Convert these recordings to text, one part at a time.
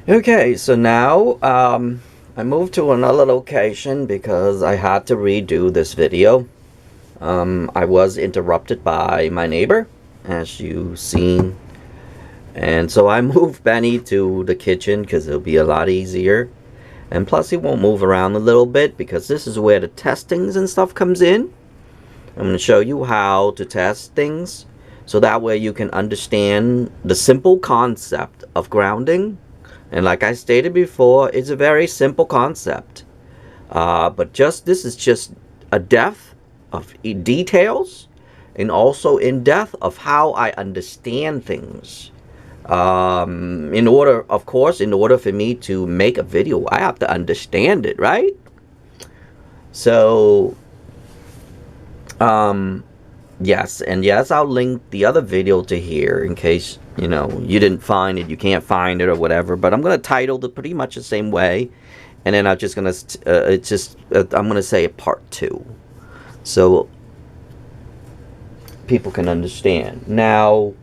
Okay, so now I moved to another location because I had to redo this video. I was interrupted by my neighbor, as you've seen. And so I moved Benny to the kitchen because it'll be a lot easier. And plus he won't move around a little bit because this is where the testings and stuff comes in. I'm going to show you how to test things so that way you can understand the simple concept of grounding. And like I stated before, it's a very simple concept. But this is just a depth of details and also in depth of how I understand things. In order for me to make a video, I have to understand it, right? So, yes, I'll link the other video to here in case, you didn't find it, you can't find it or whatever. But I'm going to title it pretty much the same way. And then I'm just going to, I'm going to say part 2. So people can understand. Now,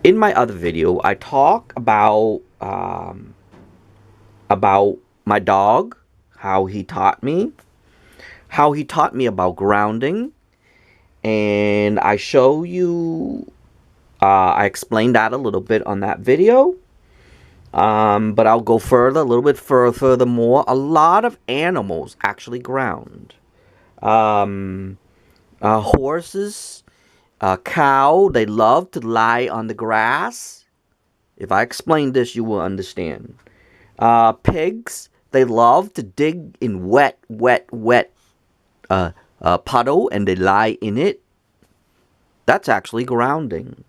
in my other video, I talk about my dog, how he taught me about grounding. And I show you, I explained that a little bit on that video. But I'll go a little bit furthermore. A lot of animals actually ground. Horses, cow, they love to lie on the grass. If I explain this, you will understand. Pigs, they love to dig in wet puddle and they lie in it. That's actually grounding.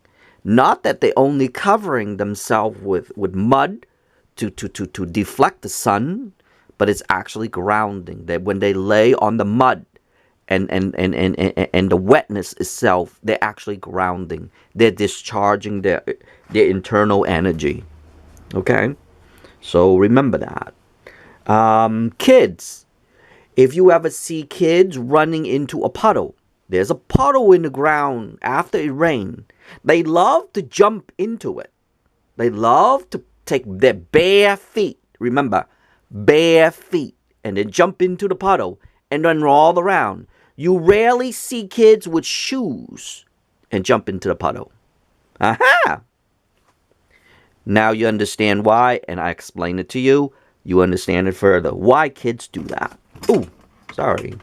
Not that they only covering themselves with mud to deflect the sun, but it's actually grounding. That when they lay on the mud and the wetness itself, they're actually grounding. They're discharging their internal energy. Okay? So remember that. Kids. If you ever see kids running into a puddle, there's a puddle in the ground after it rained. They love to jump into it. They love to take their bare feet, remember, bare feet, and then jump into the puddle and then roll around. You rarely see kids with shoes and jump into the puddle. Aha! Now you understand why, and I explain it to you. You understand it further. Why kids do that. Ooh, sorry.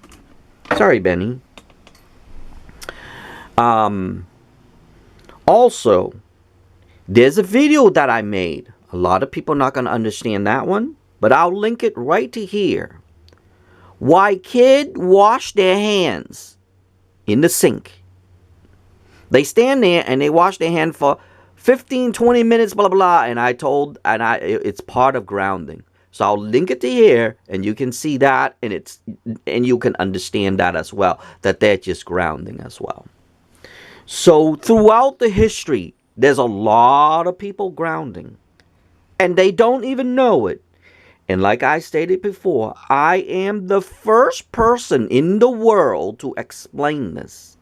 Sorry, Benny. Also, there's a video that I made. A lot of people are not going to understand that one, but I'll link it right to here. Why kids wash their hands in the sink. They stand there and they wash their hand for 15, 20 minutes, blah, blah, blah. And it's part of grounding. So I'll link it to here and you can see that and you can understand that as well, that they're just grounding as well. So throughout the history, there's a lot of people grounding and they don't even know it. And like I stated before, I am the first person in the world to explain this,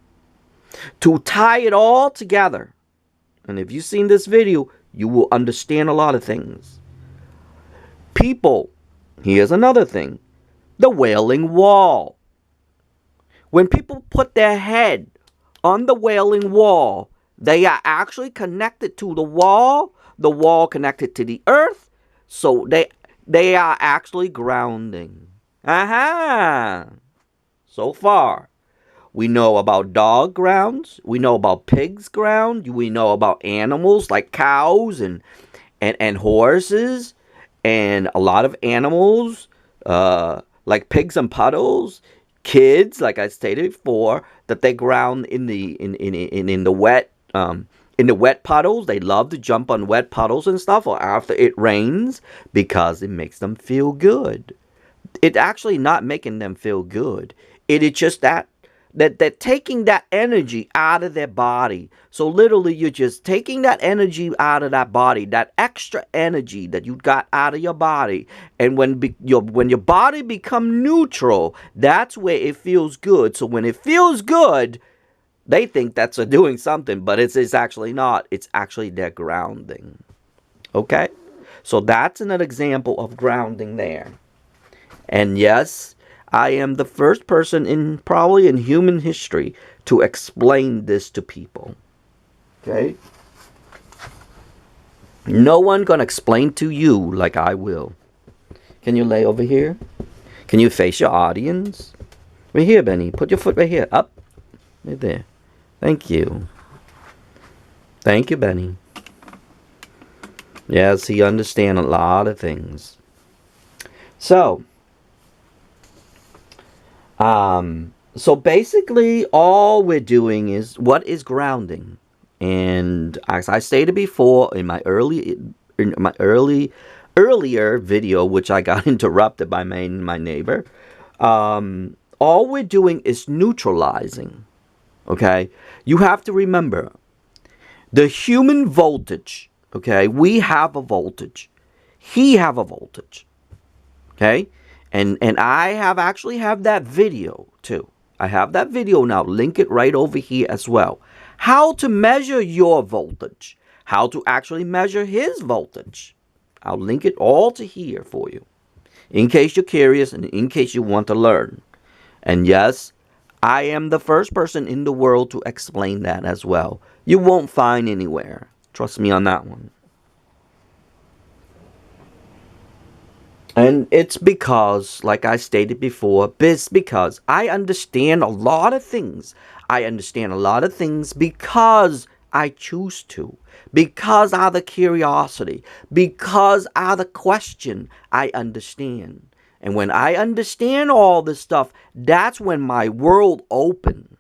to tie it all together. And if you've seen this video, you will understand a lot of things. People, here's another thing, the Wailing Wall. When people put their head on the Wailing Wall, they are actually connected to the wall connected to the earth, so they are actually grounding. Aha! So far, we know about dog grounds, we know about pigs ground, we know about animals like cows and horses, and a lot of animals, like pigs and puddles, kids, like I stated before, that they ground in the wet puddles. They love to jump on wet puddles and stuff, or after it rains, because it makes them feel good. It's actually not making them feel good. It is just that they're taking that energy out of their body. So literally, you're just taking that energy out of that body, that extra energy that you got out of your body. And when your body become neutral, that's where it feels good. So when it feels good, they think that's doing something, but it's actually not. It's actually their grounding. Okay? So that's an example of grounding there. And yes, I am the first person probably in human history to explain this to people. Okay? No one gonna explain to you like I will. Can you lay over here? Can you face your audience? Right here, Benny. Put your foot right here. Up. Right there. Thank you. Thank you, Benny. Yes, he understands a lot of things. So basically all we're doing is, what is grounding? And as I stated before in my earlier video, which I got interrupted by my neighbor, all we're doing is neutralizing. Okay? You have to remember, the human voltage, okay? We have a voltage. He have a voltage. Okay? And I actually have that video too. I have that video now. Link it right over here as well. How to measure your voltage. How to actually measure his voltage. I'll link it all to here for you, in case you're curious and in case you want to learn. And yes, I am the first person in the world to explain that as well. You won't find anywhere. Trust me on that one. And it's because, like I stated before, it's because I understand a lot of things. I understand a lot of things because I choose to. Because out of the curiosity. Because out of the question, I understand. And when I understand all this stuff, that's when my world opens.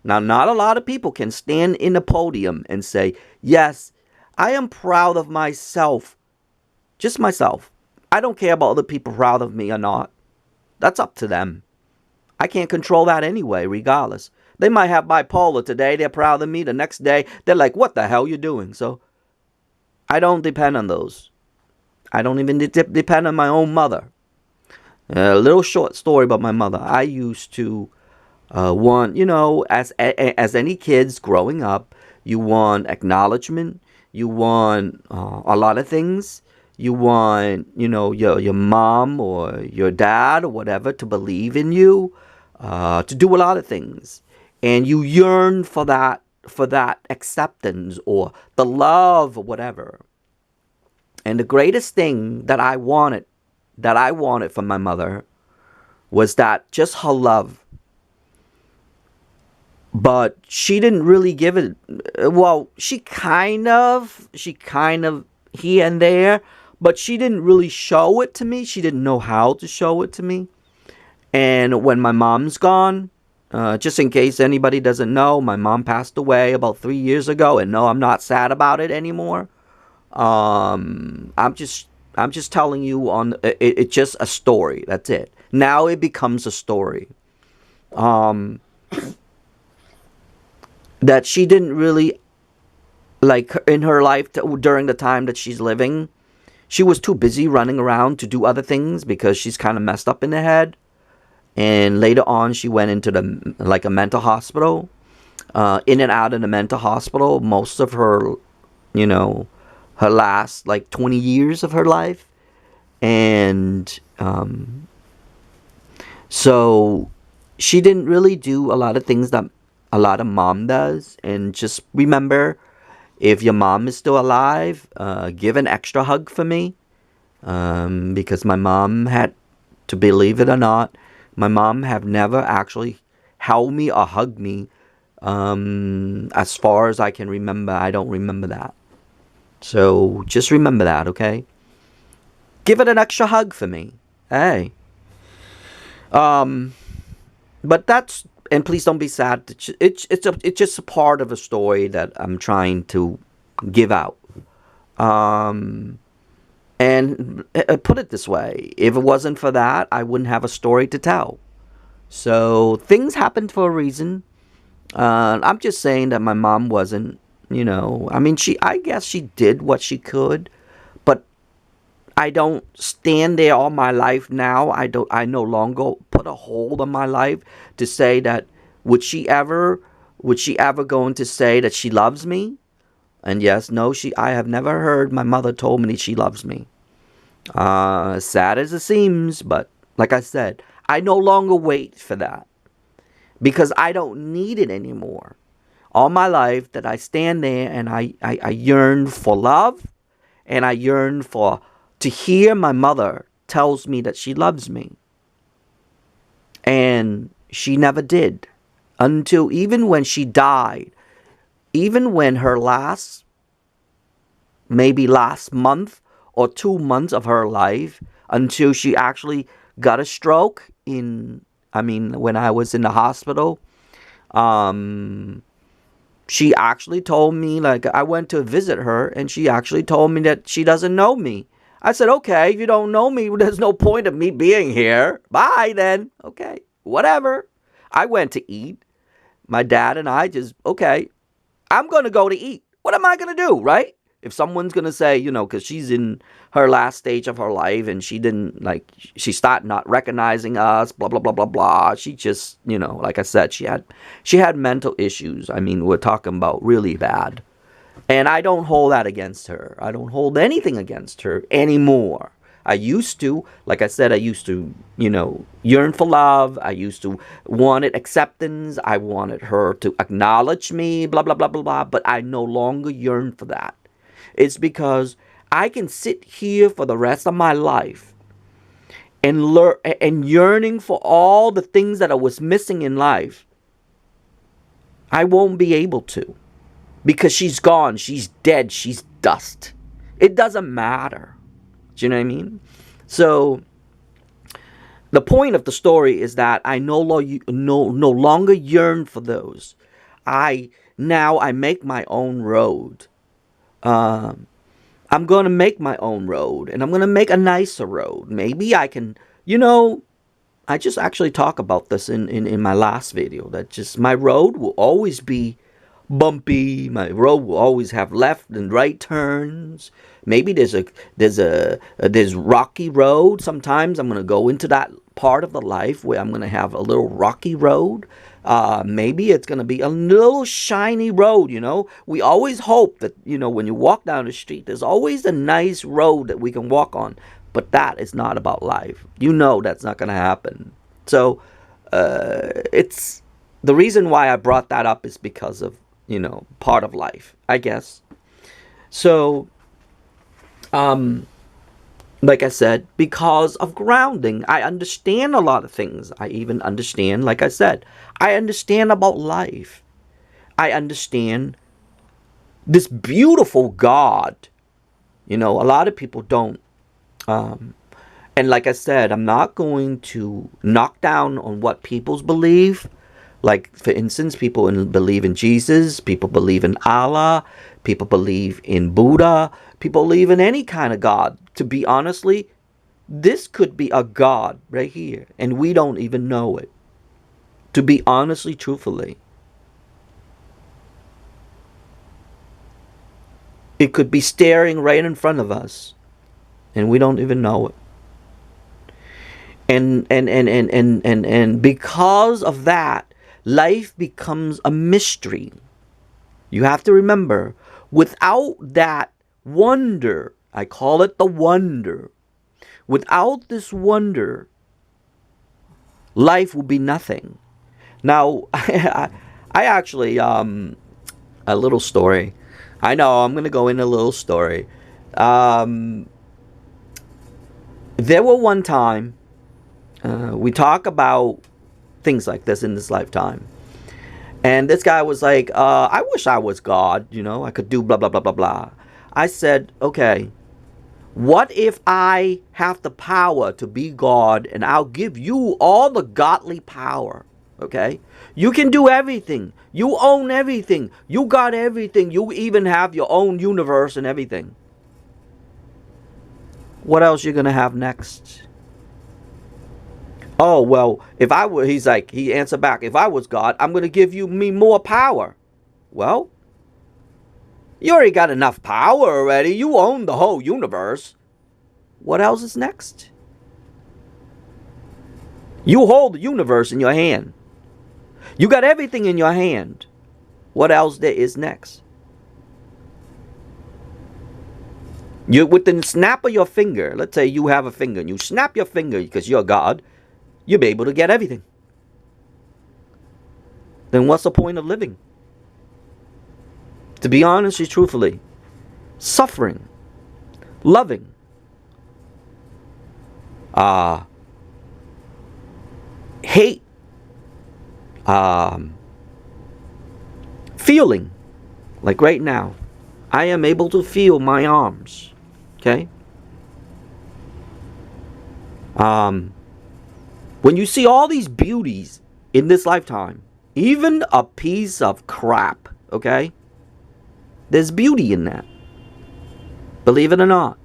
Now, not a lot of people can stand in a podium and say, yes, I am proud of myself. Just myself. I don't care about other people proud of me or not. That's up to them. I can't control that anyway, regardless. They might have bipolar today. They're proud of me. The next day, they're like, what the hell are you doing? So, I don't depend on those. I don't even depend on my own mother. A little short story about my mother. I used to want, as any kids growing up, you want acknowledgement. You want a lot of things. You want, your mom or your dad or whatever to believe in you, to do a lot of things. And you yearn for that acceptance or the love or whatever. And the greatest thing that I wanted from my mother was that just her love. But she didn't really give it, well, she kind of here and there, but she didn't really show it to me. She didn't know how to show it to me. And when my mom's gone, just in case anybody doesn't know, my mom passed away about 3 years ago. And no, I'm not sad about it anymore. I'm just telling you it's just a story. That's it. Now it becomes a story. That she didn't really, like, in her life during the time that she's living, she was too busy running around to do other things because she's kind of messed up in the head. And later on, she went into a mental hospital, in and out of the mental hospital, most of her, her last 20 years of her life. And so she didn't really do a lot of things that a lot of mom does. And just remember, if your mom is still alive, give an extra hug for me. Because my mom had, to believe it or not, my mom have never actually held me or hugged me. As far as I can remember, I don't remember that. So just remember that, okay? Give it an extra hug for me. Hey. But that's, and please don't be sad. It's just a part of a story that I'm trying to give out. And put it this way, if it wasn't for that, I wouldn't have a story to tell. So things happened for a reason. I'm just saying that my mom wasn't, I guess she did what she could, but I don't stand there all my life now. I no longer put a hold on my life to say that, would she ever going to say that she loves me? And yes, no, I have never heard my mother told me she loves me. Sad as it seems, but like I said, I no longer wait for that because I don't need it anymore. All my life that I stand there and I yearn for love, and I yearn for to hear my mother tells me that she loves me. And she never did until even when she died, even when maybe last month or 2 months of her life, until she actually got a stroke when I was in the hospital. She actually told me, like, I went to visit her and she actually told me that she doesn't know me. I said, okay, if you don't know me, there's no point of me being here. Bye then. Okay, whatever. I went to eat. My dad and I just, okay, I'm going to go to eat. What am I going to do, right? If someone's going to say, because she's in her last stage of her life and she started not recognizing us, blah, blah, blah, blah, blah. She just, like I said, she had mental issues. I mean, we're talking about really bad. And I don't hold that against her. I don't hold anything against her anymore. I used to, like I said, yearn for love. I used to wanted acceptance. I wanted her to acknowledge me, blah, blah, blah, blah, blah. But I no longer yearn for that. It's because I can sit here for the rest of my life and learn and yearning for all the things that I was missing in life. I won't be able to because she's gone. She's dead. She's dust. It doesn't matter. Do you know what I mean? So the point of the story is that I no longer yearn for those. I make my own road. I'm going to make my own road, and I'm going to make a nicer road. Maybe I can, I just actually talk about this in my last video, that just my road will always be bumpy. My road will always have left and right turns. Maybe there's rocky road. Sometimes I'm going to go into that part of the life where I'm going to have a little rocky road. Maybe it's going to be a little shiny road, We always hope that, when you walk down the street, there's always a nice road that we can walk on. But that is not about life. That's not going to happen. So, it's the reason why I brought that up is because of, part of life, I guess. So, like I said, because of grounding, I understand a lot of things. I even understand, like I said, I understand about life. I understand this beautiful God. A lot of people don't. And like I said, I'm not going to knock down on what people's believe. Like, for instance, people believe in Jesus. People believe in Allah. People believe in Buddha. People believe in any kind of God. To be honestly, this could be a God right here, and we don't even know it. To be honestly, truthfully. It could be staring right in front of us, and we don't even know it. And because of that, life becomes a mystery. You have to remember, without that wonder, I call it the wonder. Without this wonder, life will be nothing. Now, I actually, a little story. I know, I'm going to go in a little story. There were one time, we talk about things like this in this lifetime. And this guy was like, I wish I was God, I could do blah, blah, blah, blah, blah. I said, okay, what if I have the power to be God and I'll give you all the godly power, okay? You can do everything. You own everything. You got everything. You even have your own universe and everything. What else you gonna have next? Oh, well, if I were, he answered back, if I was God, I'm going to give me more power. Well, you already got enough power already. You own the whole universe. What else is next? You hold the universe in your hand. You got everything in your hand. What else there is next? You, within the snap of your finger, let's say you have a finger and you snap your finger because you're God, you'll be able to get everything. Then what's the point of living? To be honest and truthfully, suffering, loving, hate, feeling. Like right now, I am able to feel my arms. Okay? When you see all these beauties in this lifetime, even a piece of crap, okay? There's beauty in that. Believe it or not.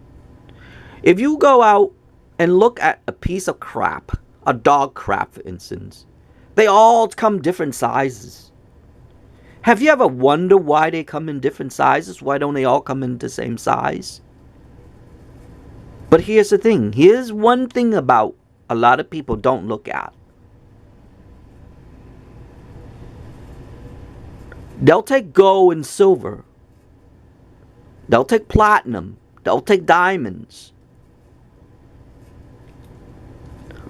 If you go out and look at a piece of crap, a dog crap for instance, they all come different sizes. Have you ever wondered why they come in different sizes? Why don't they all come in the same size? But here's the thing. Here's one thing about a lot of people don't look at. They'll take gold and silver. They'll take platinum. They'll take diamonds.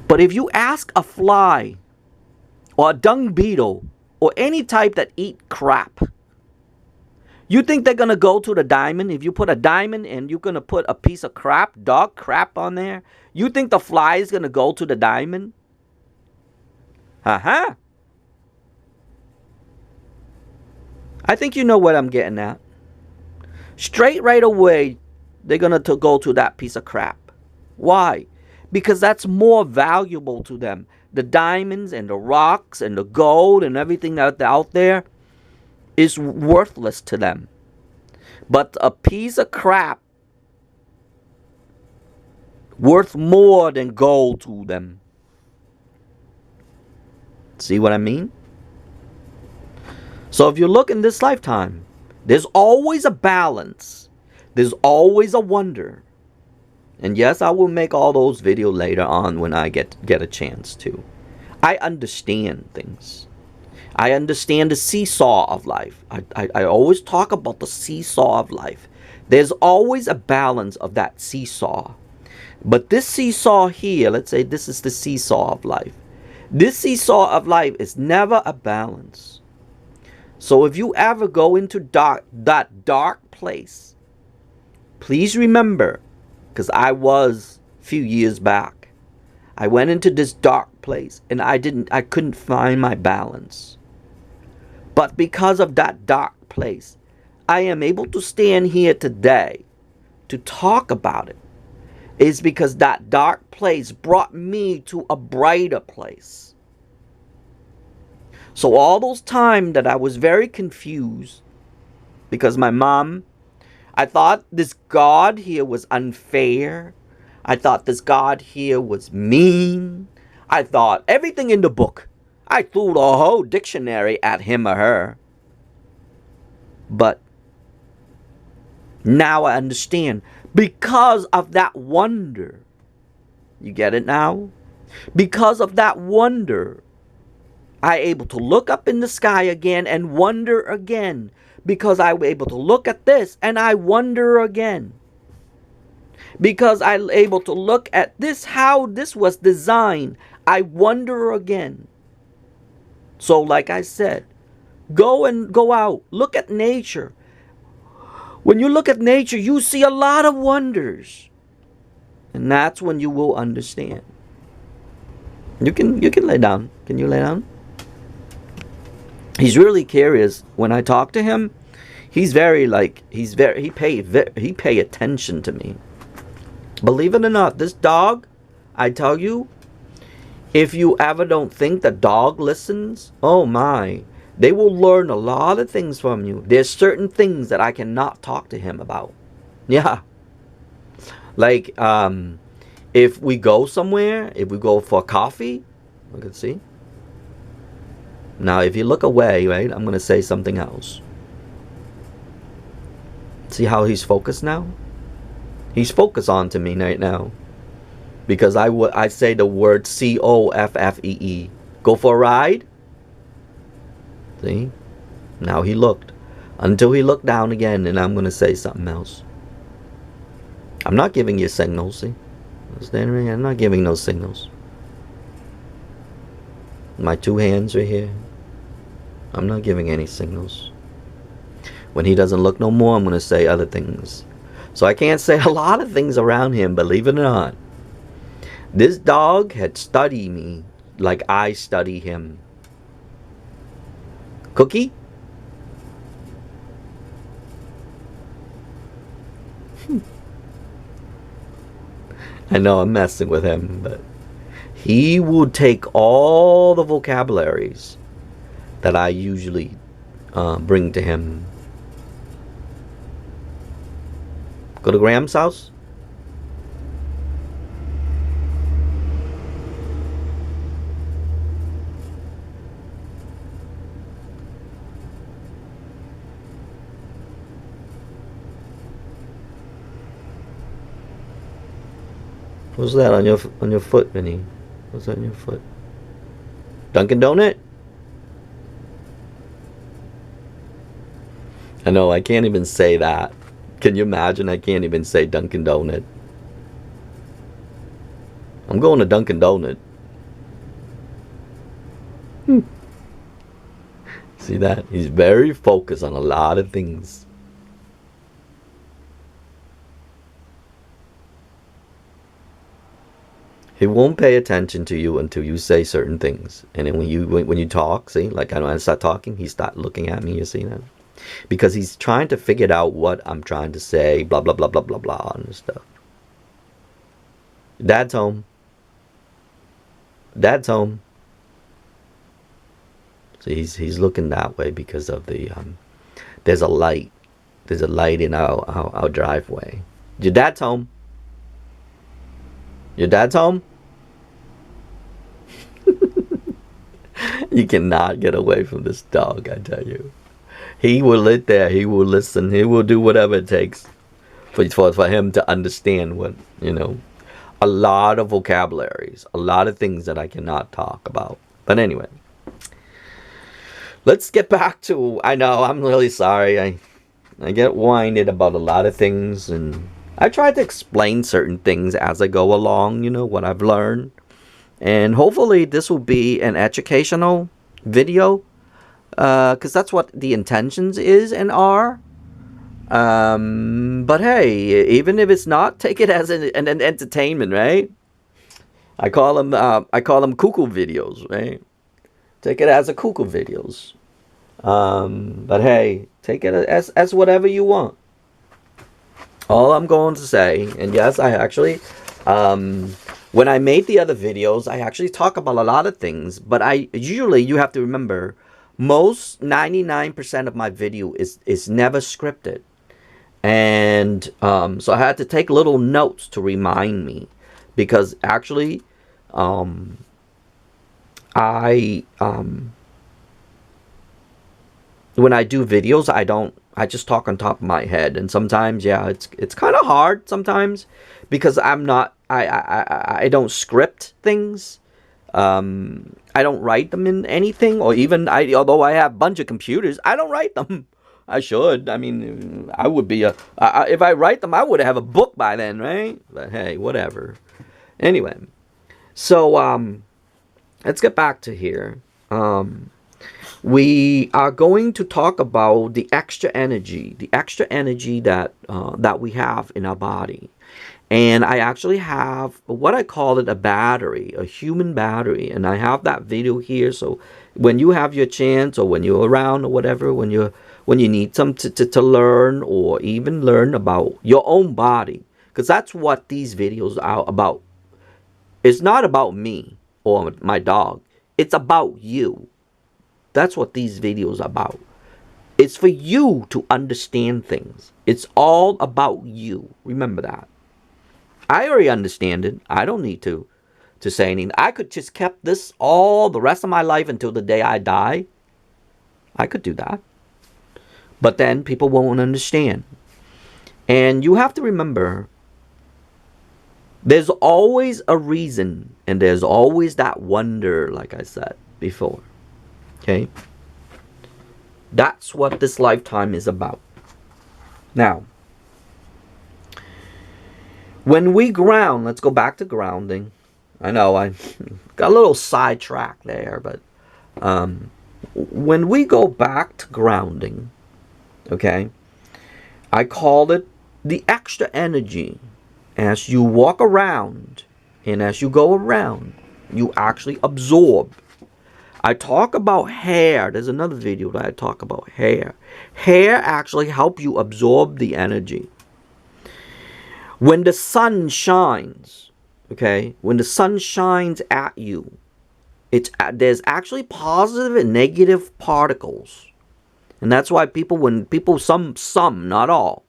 But if you ask a fly or a dung beetle or any type that eat crap, you think they're going to go to the diamond? If you put a diamond and you're going to put a piece of crap, dog crap on there, you think the fly is going to go to the diamond? Uh-huh. I think you know what I'm getting at. Straight right away, they're going to go to that piece of crap. Why? Because that's more valuable to them. The diamonds and the rocks and the gold and everything that's out there is worthless to them. But a piece of crap worth more than gold to them. See what I mean? So if you look in this lifetime, there's always a balance. There's always a wonder. And yes, I will make all those videos later on when I get a chance to. I understand things. I understand the seesaw of life. I always talk about the seesaw of life. There's always a balance of that seesaw. But this seesaw here, let's say this is the seesaw of life. This seesaw of life is never a balance. So if you ever go into that dark place, please remember, because I was a few years back, I went into this dark place and I couldn't find my balance. But because of that dark place, I am able to stand here today to talk about it. Is because that dark place brought me to a brighter place. So all those times that I was very confused because my mom, I thought this God here was unfair. I thought this God here was mean. I thought everything in the book. I threw the whole dictionary at him or her. But now I understand. Because of that wonder. You get it now? Because of that wonder, I able to look up in the sky again and wonder again. Because I was able to look at this and I wonder again. Because I was able to look at this, how this was designed, I wonder again. So like I said, go out, look at nature. When you look at nature, you see a lot of wonders. And that's when you will understand. You can lay down. Can you lay down? He's really curious. When I talk to him, he pay attention to me. Believe it or not, this dog, I tell you, if you ever don't think the dog listens, oh my, they will learn a lot of things from you. There's certain things that I cannot talk to him about. Yeah. Like, if we go somewhere, if we go for coffee, look and see. Now, if you look away, right, I'm going to say something else. See how he's focused now? He's focused on to me right now. Because I say the word COFFEE. Go for a ride? See? Now he looked. Until he looked down again, and I'm going to say something else. I'm not giving you signals, see? I'm not giving no signals. My two hands are here. I'm not giving any signals. When he doesn't look no more, I'm going to say other things. So I can't say a lot of things around him, believe it or not. This dog had studied me like I study him. Cookie? I know I'm messing with him, but he will take all the vocabularies that I usually bring to him. Go to Graham's house? What's that on your foot, Vinny? What's that on your foot? Dunkin' Donut? I know, I can't even say that. Can you imagine? I can't even say Dunkin' Donut. I'm going to Dunkin' Donut. See that? He's very focused on a lot of things. He won't pay attention to you until you say certain things. And then when you talk, see, like when I start talking, he start looking at me, you see that? Because he's trying to figure out what I'm trying to say, blah, blah, blah, blah, blah, blah, and stuff. Dad's home. Dad's home. So he's looking that way because of the, there's a light. There's a light in our driveway. Your dad's home. Your dad's home? You cannot get away from this dog, I tell you. He will sit there, he will listen, he will do whatever it takes for him to understand what, a lot of vocabularies, a lot of things that I cannot talk about. But anyway, let's get back to, I know, I'm really sorry. I get winded about a lot of things, and I try to explain certain things as I go along, what I've learned. And hopefully this will be an educational video, because that's what the intentions is and are. But hey, even if it's not, take it as an entertainment, right? I call them cuckoo videos, right? Take it as a cuckoo videos. But hey, take it as whatever you want. All I'm going to say, and yes, I actually, when I made the other videos, I actually talk about a lot of things, but you have to remember, most 99% of my video is never scripted. And so I had to take little notes to remind me, because actually, when I do videos, I just talk on top of my head. And sometimes, yeah, it's kind of hard sometimes, because I don't script things. I don't write them in anything, or even although I have a bunch of computers, I don't write them. I should. I mean, I would be if I write them, I would have a book by then, right? But hey, whatever. Anyway, so let's get back to here. We are going to talk about the extra energy that we have in our body. And I actually have what I call it, a battery, a human battery. And I have that video here. So when you have your chance, or when you're around, or whatever, when you need something to learn, or even learn about your own body, because that's what these videos are about. It's not about me or my dog. It's about you. That's what these videos are about. It's for you to understand things. It's all about you. Remember that. I already understand it. I don't need to say anything. I could just kept this all the rest of my life until the day I die. I could do that. But then people won't understand. And you have to remember, there's always a reason, and there's always that wonder, like I said before. Okay? That's what this lifetime is about. Now, When we ground, let's go back to grounding. I know I got a little sidetracked there, but when we go back to grounding, okay, I call it the extra energy. As you walk around and as you go around, you actually absorb. I talk about hair. There's another video that I talk about hair. Hair actually helps you absorb the energy. When the sun shines, okay, when the sun shines at you, there's actually positive and negative particles. And that's why some, not all,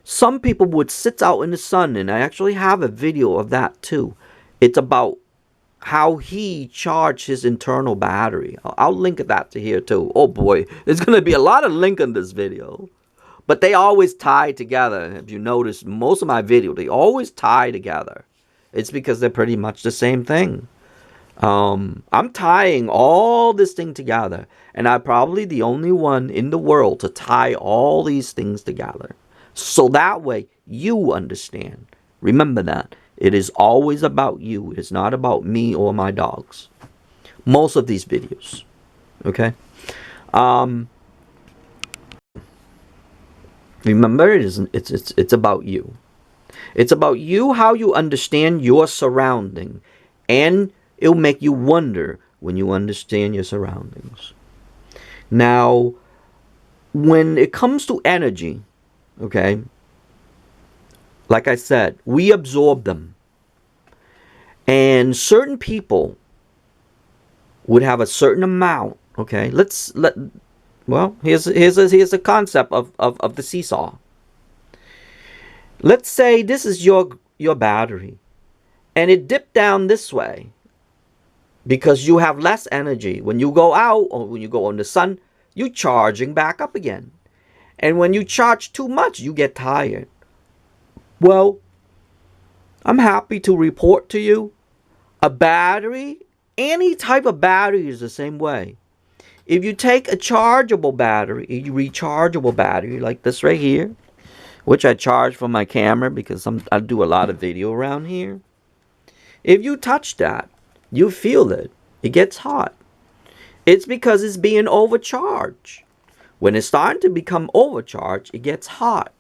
some people would sit out in the sun, and I actually have a video of that too. It's about how he charged his internal battery. I'll link that to here too. Oh boy, there's going to be a lot of link in this video. But they always tie together. If you notice, most of my videos, they always tie together. It's because they're pretty much the same thing. I'm tying all this thing together. And I'm probably the only one in the world to tie all these things together. So that way, you understand. Remember that. It is always about you. It's not about me or my dogs. Most of these videos. Okay? Remember, it's about you. It's about you, how you understand your surrounding. And it'll make you wonder when you understand your surroundings. Now, when it comes to energy, okay, like I said, we absorb them. And certain people would have a certain amount, okay? Well, here's a concept of the seesaw. Let's say this is your battery, and it dipped down this way because you have less energy. When you go out or when you go in the sun, you're charging back up again. And when you charge too much, you get tired. Well, I'm happy to report to you, a battery, any type of battery is the same way. If you take a chargeable battery, a rechargeable battery like this right here, which I charge from my camera because I do a lot of video around here. If you touch that, you feel it. It gets hot. It's because it's being overcharged. When it's starting to become overcharged, it gets hot.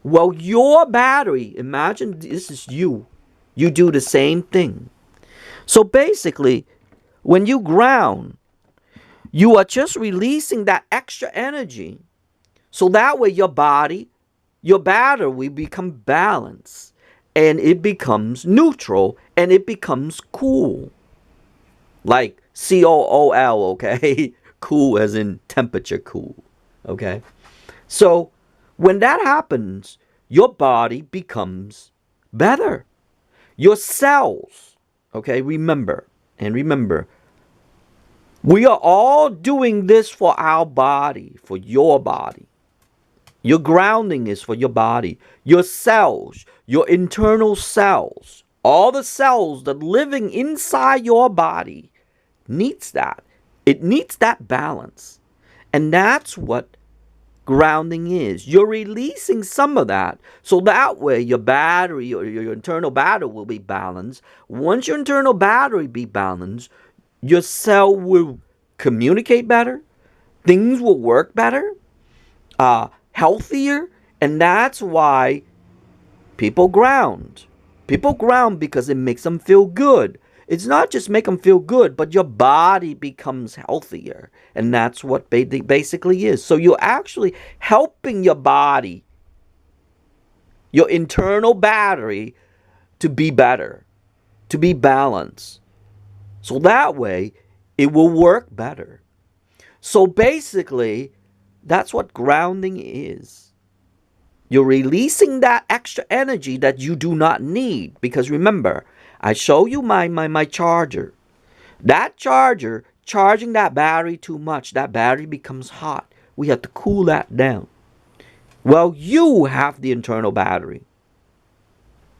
Well, your battery, imagine this is you. You do the same thing. So basically, when you ground, you are just releasing that extra energy. So that way your battery will become balanced. And it becomes neutral. And it becomes cool. Like COOL, okay? Cool as in temperature cool. Okay? So when that happens, your body becomes better. Your cells, okay? Remember, we are all doing this for our body, for your body. Your grounding is for your body. Your cells, your internal cells, all the cells that are living inside your body needs that. It needs that balance. And that's what grounding is. You're releasing some of that. So that way your battery or your internal battery will be balanced. Once your internal battery be balanced, your cell will communicate better. Things will work better. Healthier. And that's why people ground. People ground because it makes them feel good. It's not just make them feel good, but your body becomes healthier. And that's what it basically is. So you're actually helping your body, your internal battery, to be better, to be balanced. So that way, it will work better. So basically, that's what grounding is. You're releasing that extra energy that you do not need. Because remember, I show you my charger. That charger, charging that battery too much, that battery becomes hot. We have to cool that down. Well, you have the internal battery.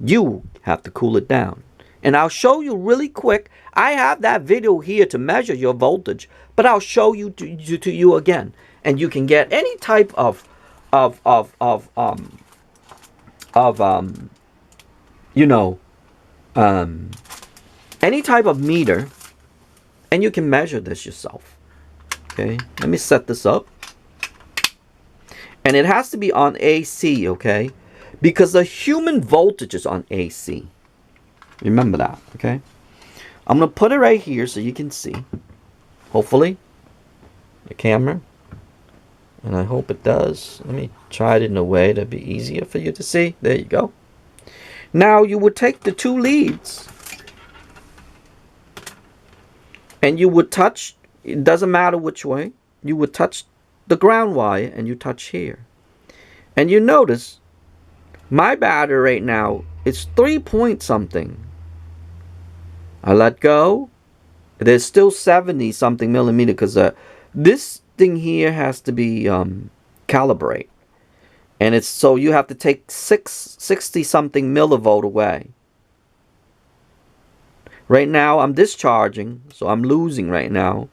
You have to cool it down. And I'll show you really quick. I have that video here to measure your voltage, but I'll show you to you again. And you can get any type of you know, any type of meter, and you can measure this yourself. Okay, let me set this up. And it has to be on AC, okay? Because the human voltage is on AC. Remember that, okay? I'm going to put it right here so you can see. Hopefully. The camera. And I hope it does. Let me try it in a way that'd be easier for you to see. There you go. Now you would take the two leads. And you would touch, it doesn't matter which way. You would touch the ground wire and you touch here. And you notice my battery right now is 3 point something. I let go. There's still 70 something millimeter because this thing here has to be calibrate. And it's so you have to take 60 something millivolt away. Right now I'm discharging, so I'm losing right now.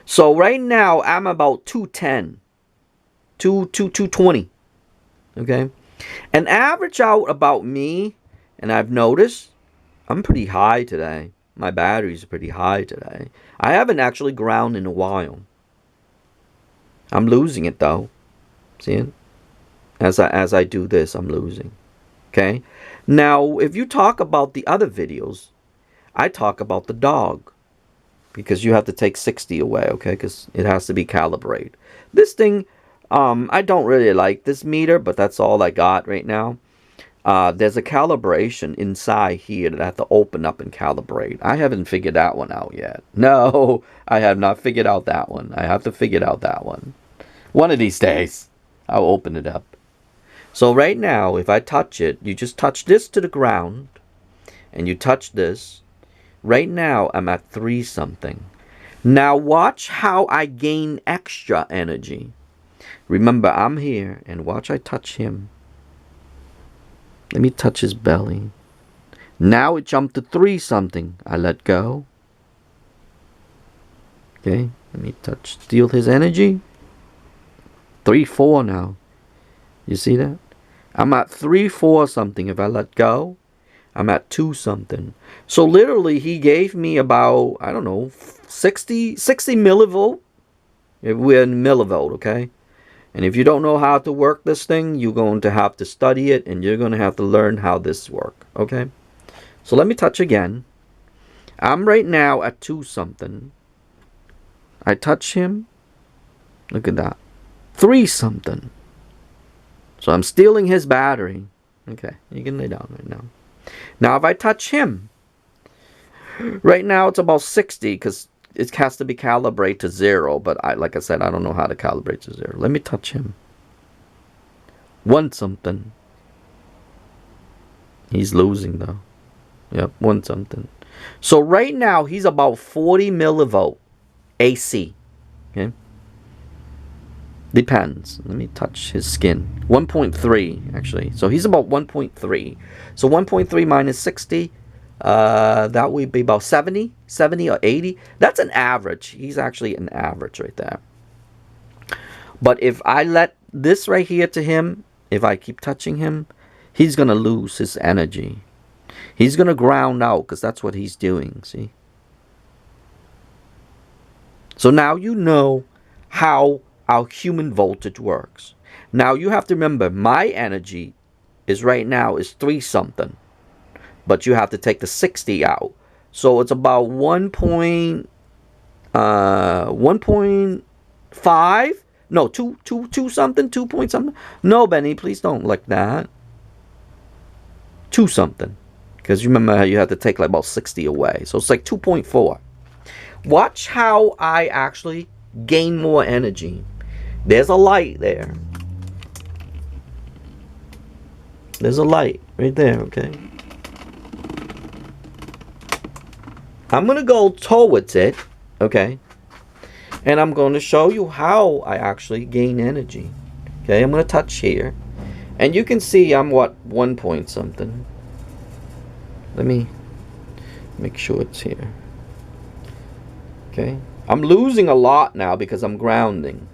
So right now I'm about 210, 220. Okay, and average out about me, and I've noticed I'm pretty high today. My batteries are pretty high today. I haven't actually ground in a while. I'm losing it though. See it? As I do this, I'm losing. Okay. Now, if you talk about the other videos, I talk about the dog. Because you have to take 60 away, okay? Because it has to be calibrated. This thing, I don't really like this meter, but that's all I got right now. There's a calibration inside here that I have to open up and calibrate. I haven't figured that one out yet. No, I have not figured out that one. I have to figure out that one. One of these days, I'll open it up. So right now, if I touch it, you just touch this to the ground, and you touch this. Right now, I'm at 3 something. Now watch how I gain extra energy. Remember, I'm here, and watch I touch him. Let me touch his belly. Now it jumped to 3 something. I let go. Okay, let me touch, steal his energy. 3-4 now. You see that? I'm at 3-4 something. If I let go, I'm at 2 something. So literally he gave me about, I don't know, 60 millivolt. If we're in millivolt, okay? And if you don't know how to work this thing, you're going to have to study it and you're going to have to learn how this works, okay? So let me touch again. I'm right now at 2 something. I touch him. Look at that. 3 something. So I'm stealing his battery. Okay, you can lay down right now. Now if I touch him, right now it's about 60 because it has to be calibrated to 0. But like I said, I don't know how to calibrate to 0. Let me touch him. 1 something. He's losing though. Yep, 1 something. So right now he's about 40 millivolt AC. Okay. Depends. Let me touch his skin. 1.3 actually. So he's about 1.3. So 1.3 minus 60. That would be about 70 or 80. That's an average. He's actually an average right there. But if I let this right here to him, if I keep touching him, he's going to lose his energy. He's going to ground out because that's what he's doing. See? So now you know how our human voltage works. Now you have to remember my energy is right now is 3 something. But you have to take the 60 out. So it's about 1.5. No, 2 something, 2 point something. No, Benny, please don't like that. 2 something. Because you remember how you have to take like about 60 away. So it's like 2.4. Watch how I actually gain more energy. There's a light there. There's a light right there, okay? I'm going to go towards it, okay? And I'm going to show you how I actually gain energy. Okay, I'm going to touch here. And you can see I'm what, 1 point something. Let me make sure it's here. Okay, I'm losing a lot now because I'm grounding.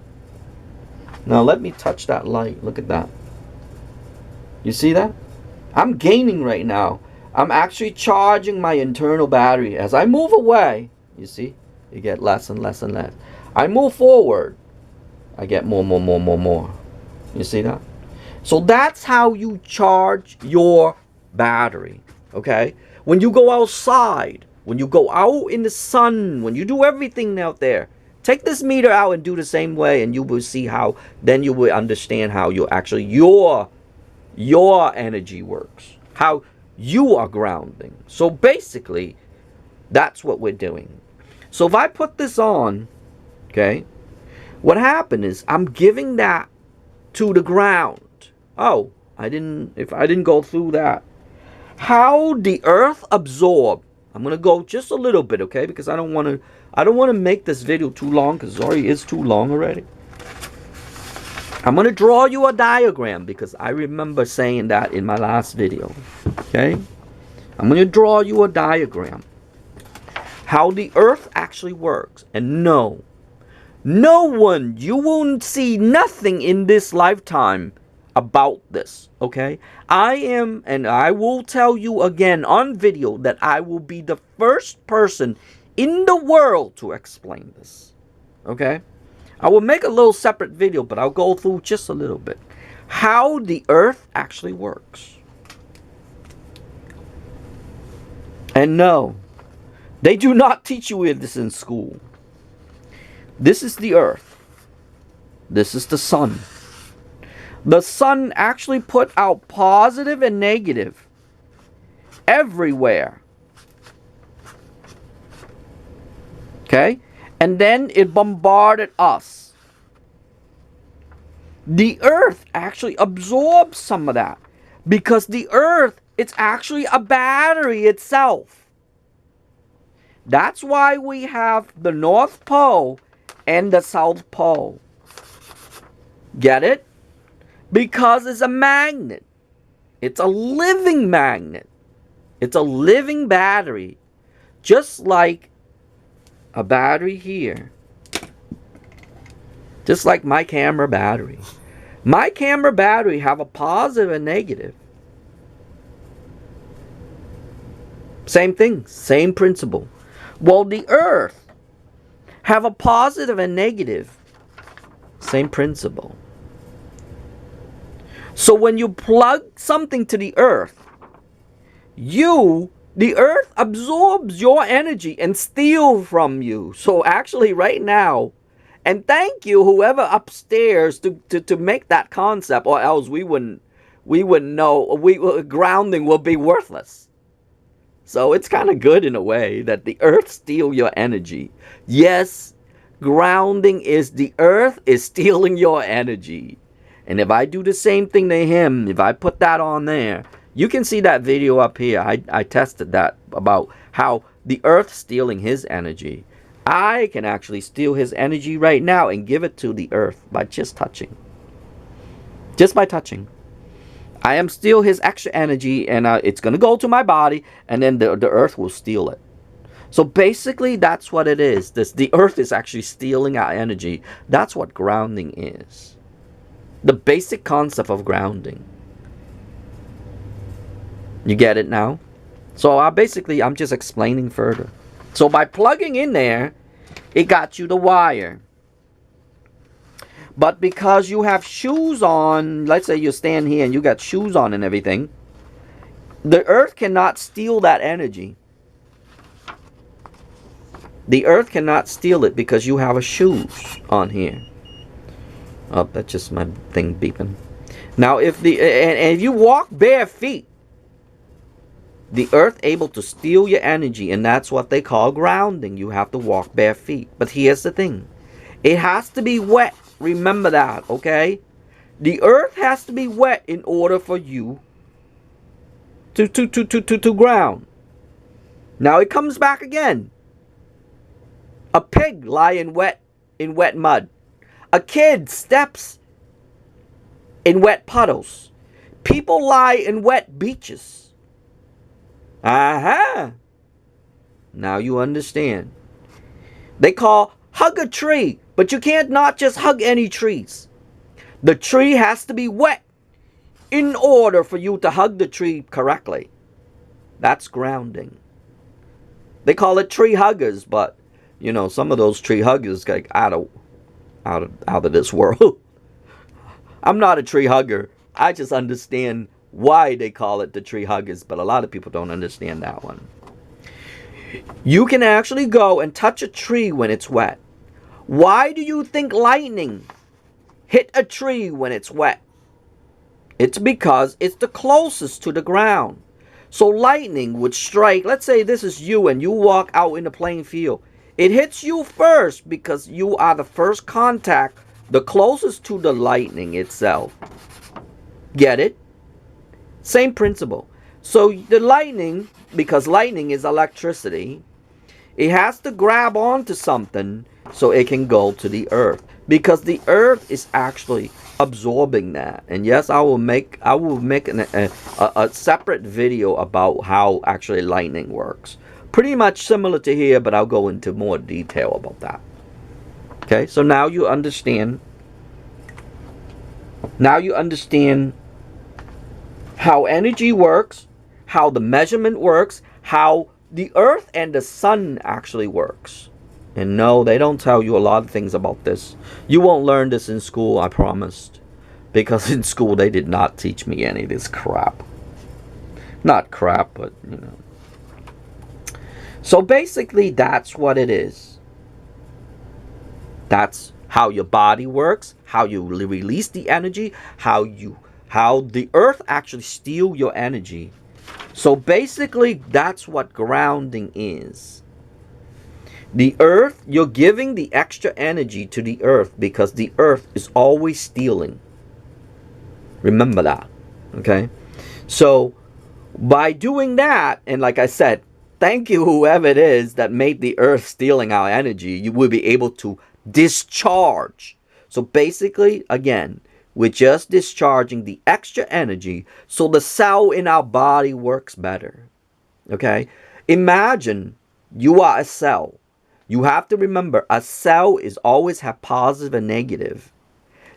Now let me touch that light. Look at that. You see that? I'm gaining right now. I'm actually charging my internal battery. As I move away, you see, you get less and less and less. I move forward, I get more. You see that? So that's how you charge your battery, okay? When you go outside, when you go out in the sun, when you do everything out there, take this meter out and do the same way, and you will see how, then you will understand how you actually, your energy works, how you are grounding. So basically, that's what we're doing. So if I put this on, okay, what happened is I'm giving that to the ground. Oh, if I didn't go through that. How the earth absorb. I'm going to go just a little bit, okay? Because I don't want to make this video too long, because it already is too long already. I'm going to draw you a diagram, because I remember saying that in my last video. Okay? I'm going to draw you a diagram. How the earth actually works. And no one, you won't see nothing in this lifetime about this, okay? And I will tell you again on video that I will be the first person in the world to explain this, okay? I will make a little separate video, but I'll go through just a little bit. How the earth actually works. And no, they do not teach you this in school. This is the earth. This is the sun. The sun actually put out positive and negative everywhere. Okay? And then it bombarded us. The earth actually absorbs some of that, because the earth, it's actually a battery itself. That's why we have the North Pole and the South Pole. Get it? Because it's a magnet. It's a living magnet. It's a living battery. Just like a battery here. Just like my camera battery. My camera battery have a positive and negative. Same thing. Same principle. Well, the earth have a positive and negative. Same principle. So when you plug something to the earth, the earth absorbs your energy and steals from you. So actually right now, and thank you whoever upstairs to make that concept, or else we wouldn't know, grounding will be worthless. So it's kind of good in a way that the earth steals your energy. Yes, grounding is the earth is stealing your energy. And if I do the same thing to him, if I put that on there, you can see that video up here. I tested that about how the earth stealing his energy. I can actually steal his energy right now and give it to the earth by just touching. Just by touching. I am steal his extra energy, and it's going to go to my body, and then the earth will steal it. So basically, that's what it is. The earth is actually stealing our energy. That's what grounding is. The basic concept of grounding. You get it now? So I'm just explaining further. So by plugging in there, it got you the wire. But because you have shoes on, let's say you stand here and you got shoes on and everything, the earth cannot steal that energy. The earth cannot steal it because you have a shoes on here. Oh, that's just my thing beeping. Now, if you walk bare feet, the earth able to steal your energy, and that's what they call grounding. You have to walk bare feet. But here's the thing. It has to be wet. Remember that, okay? The earth has to be wet in order for you to ground. Now it comes back again. A pig lying wet in wet mud. A kid steps in wet puddles. People lie in wet beaches. Aha! Now you understand. They call hug a tree, but you can't not just hug any trees. The tree has to be wet in order for you to hug the tree correctly. That's grounding. They call it tree huggers, but you know, some of those tree huggers like out of this world. I'm not a tree hugger. I just understand why they call it the tree huggers, but a lot of people don't understand that one. You can actually go and touch a tree when it's wet. Why do you think lightning hit a tree when it's wet? It's because it's the closest to the ground. So lightning would strike, let's say this is you and you walk out in the playing field. It hits you first because you are the first contact, the closest to the lightning itself. Get it? Same principle. So the lightning, because lightning is electricity, it has to grab onto something so it can go to the earth. Because the earth is actually absorbing that. And yes, I will make a separate video about how actually lightning works. Pretty much similar to here, but I'll go into more detail about that. Okay, so now you understand. Now you understand how energy works, how the measurement works, how the earth and the sun actually works. And no, they don't tell you a lot of things about this. You won't learn this in school, I promised. Because in school they did not teach me any of this crap. Not crap, but you know. So basically that's what it is. That's how your body works, how you release the energy, how the earth actually steals your energy. So basically that's what grounding is. The earth, you're giving the extra energy to the earth because the earth is always stealing. Remember that, okay? So by doing that, and like I said, thank you whoever it is that made the earth stealing our energy, you will be able to discharge. So basically, again, we're just discharging the extra energy so the cell in our body works better, okay? Imagine you are a cell. You have to remember, a cell is always have positive and negative.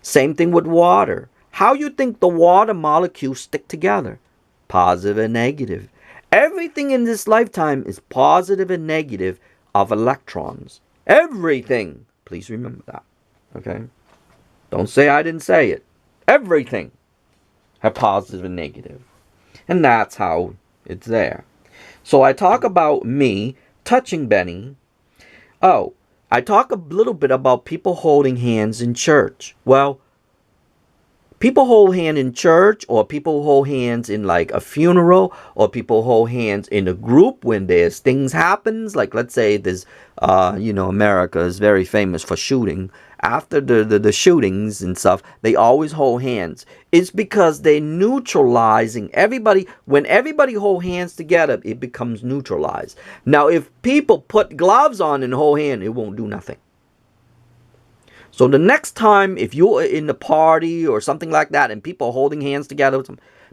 Same thing with water. How you think the water molecules stick together? Positive and negative. Everything in this lifetime is positive and negative of electrons. Everything. Please remember that. Okay? Don't say I didn't say it. Everything have positive and negative. And that's how it's there. So I talk about me touching Benny. Oh, I talk a little bit about people holding hands in church. Well, people hold hands in church, or people hold hands in like a funeral, or people hold hands in a group when there's things happens. Like let's say there's, America is very famous for shooting. After the shootings and stuff, they always hold hands. It's because they're neutralizing everybody. When everybody hold hands together, it becomes neutralized. Now, if people put gloves on and hold hands, it won't do nothing. So the next time, if you're in a party or something like that and people are holding hands together,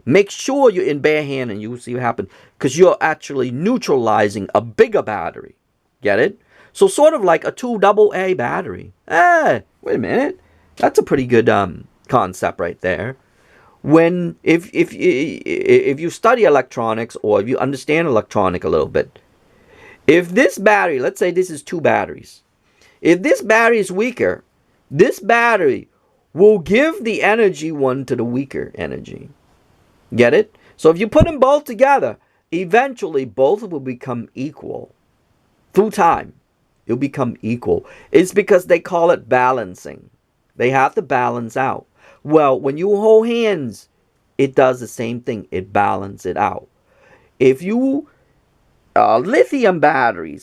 make sure you're in bare hand and you'll see what happens. Because you're actually neutralizing a bigger battery. Get it? So sort of like a 2 AA battery. Wait a minute. That's a pretty good concept right there. When if you study electronics, or if you understand electronic a little bit, if this battery, let's say this is 2 batteries. If this battery is weaker, this battery will give the energy one to the weaker energy. Get it? So if you put them both together, eventually both will become equal. Through time, it'll become equal. It's because they call it balancing. They have to balance out. Well, when you hold hands, it does the same thing. It balances it out. If you lithium battery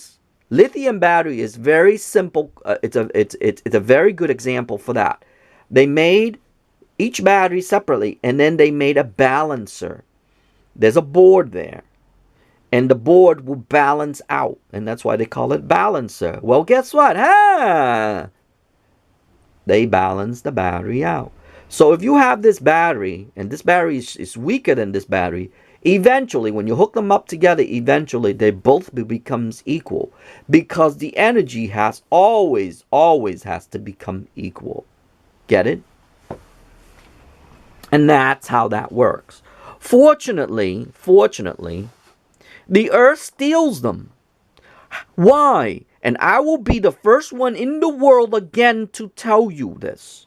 is very simple. It's a very good example for that. They made each battery separately, and then they made a balancer. There's a board there, and the board will balance out, and that's why they call it balancer. Well, guess what? They balance the battery out. So if you have this battery, and this battery is weaker than this battery, eventually, when you hook them up together, eventually they both becomes equal, because the energy has always has to become equal. Get it? And that's how that works. Fortunately, The earth steals them. Why? And I will be the first one in the world again to tell you this.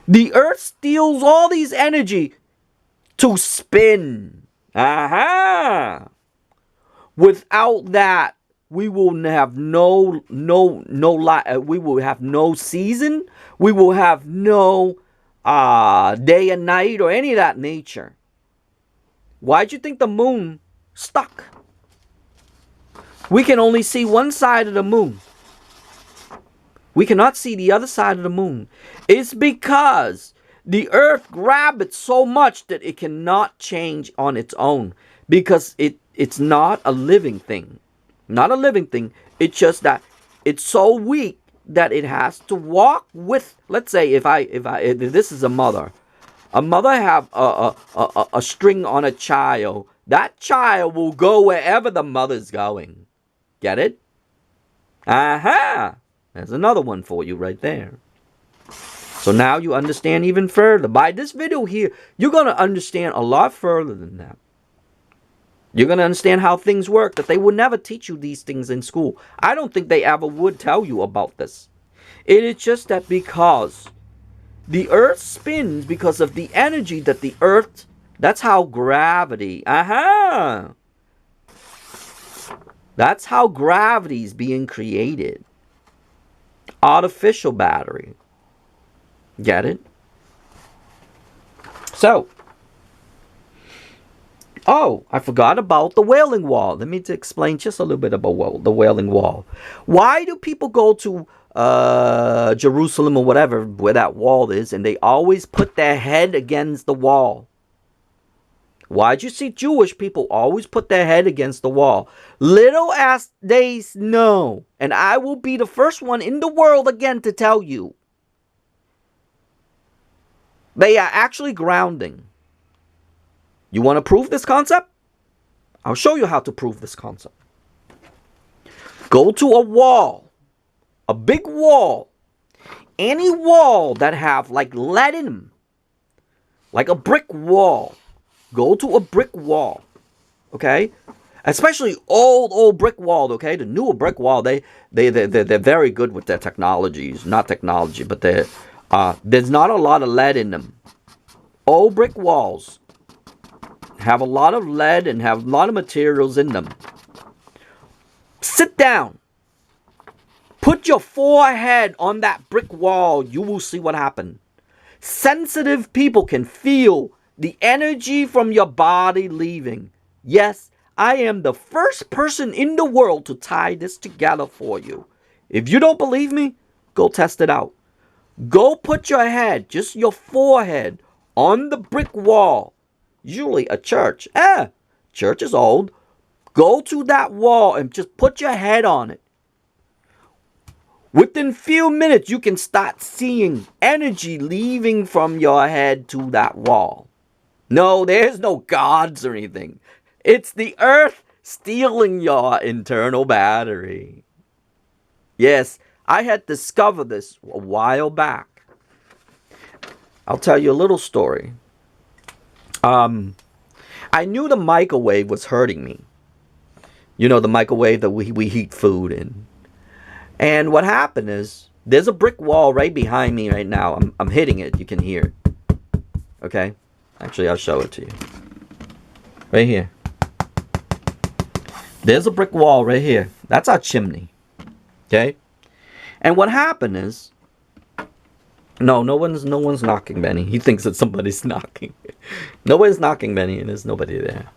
The earth steals all these energy to spin. Aha! Without that, we will have no we will have no season. We will have no day and night or any of that nature. Why'd you think the moon stuck? We can only see one side of the moon. We cannot see the other side of the moon. It's because the earth grabbed it so much that it cannot change on its own. Because it's not a living thing. Not a living thing. It's just that it's so weak that it has to walk with. Let's say if this is a mother have a string on a child. That child will go wherever the mother's going. Get it? Aha! There's another one for you right there. So now you understand even further. By this video here, you're going to understand a lot further than that. You're going to understand how things work, that they will never teach you these things in school. I don't think they ever would tell you about this. It is just that because the earth spins because of the energy that the earth, that's how gravity, that's how gravity is being created. Artificial battery. Get it? So, I forgot about the Wailing Wall. Let me explain just a little bit about the Wailing Wall. Why do people go to Jerusalem or whatever, where that wall is, and they always put their head against the wall? Why'd you see Jewish people always put their head against the wall? Little as they know, and I will be the first one in the world again to tell you, they are actually grounding. You want to prove this concept? I'll show you how to prove this concept. Go to a wall, a big wall, any wall that have like lead in them, like a brick wall. Go to a brick wall, okay? Especially old brick wall, okay? The newer brick wall, they're very good with their technologies. Not technology, but there's not a lot of lead in them. Old brick walls have a lot of lead and have a lot of materials in them. Sit down. Put your forehead on that brick wall. You will see what happens. Sensitive people can feel the energy from your body leaving. Yes, I am the first person in the world to tie this together for you. If you don't believe me, go test it out. Go put your head, just your forehead, on the brick wall. Usually a church. Church is old. Go to that wall and just put your head on it. Within few minutes, you can start seeing energy leaving from your head to that wall. No, there's no gods or anything. It's the earth stealing your internal battery. Yes, I had discovered this a while back. I'll tell you a little story. I knew the microwave was hurting me. You know, the microwave that we heat food in. And what happened is, there's a brick wall right behind me right now. I'm hitting it. You can hear it. Okay? Actually, I'll show it to you. Right here. There's a brick wall right here. That's our chimney. Okay? And what happened is, no one's knocking, Benny. He thinks that somebody's knocking. Nobody's knocking, Benny, and there's nobody there.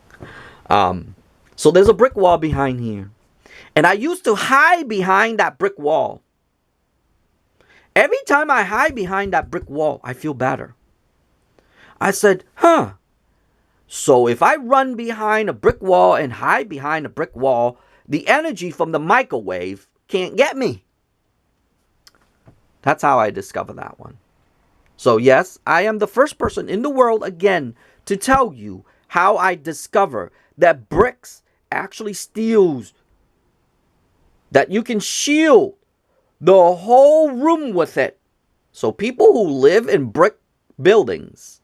So there's a brick wall behind here. And I used to hide behind that brick wall. Every time I hide behind that brick wall, I feel better. I said, so if I run behind a brick wall and hide behind a brick wall, the energy from the microwave can't get me. That's how I discovered that one. So yes, I am the first person in the world again to tell you how I discover that bricks actually steals, that you can shield the whole room with it. So people who live in brick buildings,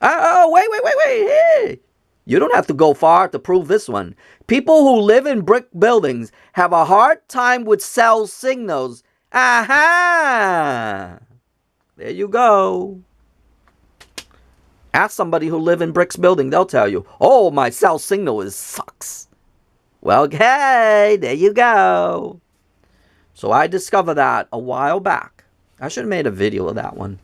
wait, hey, You don't have to go far to prove this one. People who live in brick buildings have a hard time with cell signals. Aha! There you go. Ask somebody who live in bricks building. They'll tell you, oh, my cell signal sucks. Well, okay, there you go. So I discovered that a while back. I should have made a video of that one.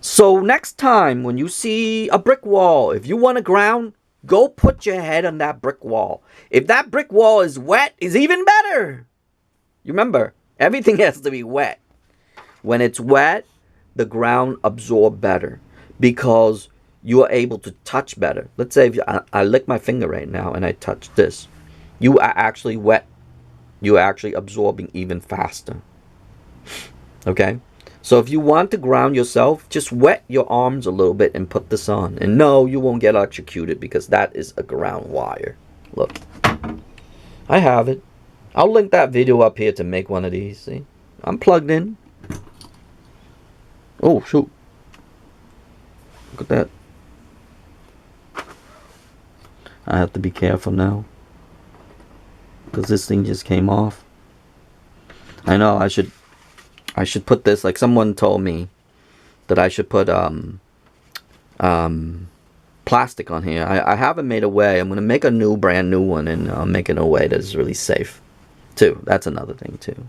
So next time when you see a brick wall, if you want to ground, go put your head on that brick wall. If that brick wall is wet, it's even better. You remember, everything has to be wet. When it's wet, the ground absorbs better because you are able to touch better. Let's say if I lick my finger right now and I touch this. You are actually wet. You are actually absorbing even faster. Okay? So if you want to ground yourself, just wet your arms a little bit and put this on. And no, you won't get electrocuted because that is a ground wire. Look. I have it. I'll link that video up here to make one of these. See? I'm plugged in. Oh, shoot. Look at that. I have to be careful now. Because this thing just came off. I know, I should put this, like someone told me that I should put plastic on here. I haven't made a way. I'm going to make a brand new one and make it in a way that's really safe too. That's another thing too.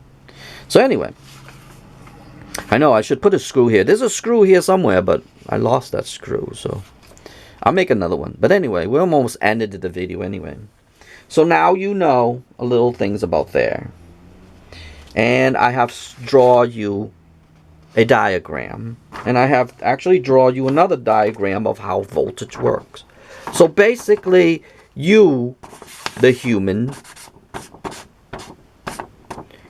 So anyway, I know I should put a screw here. There's a screw here somewhere, but I lost that screw, so I'll make another one. But anyway, we almost ended the video anyway. So now you know a little things about there. And I have draw you a diagram. And I have actually draw you another diagram of how voltage works. So basically, you, the human,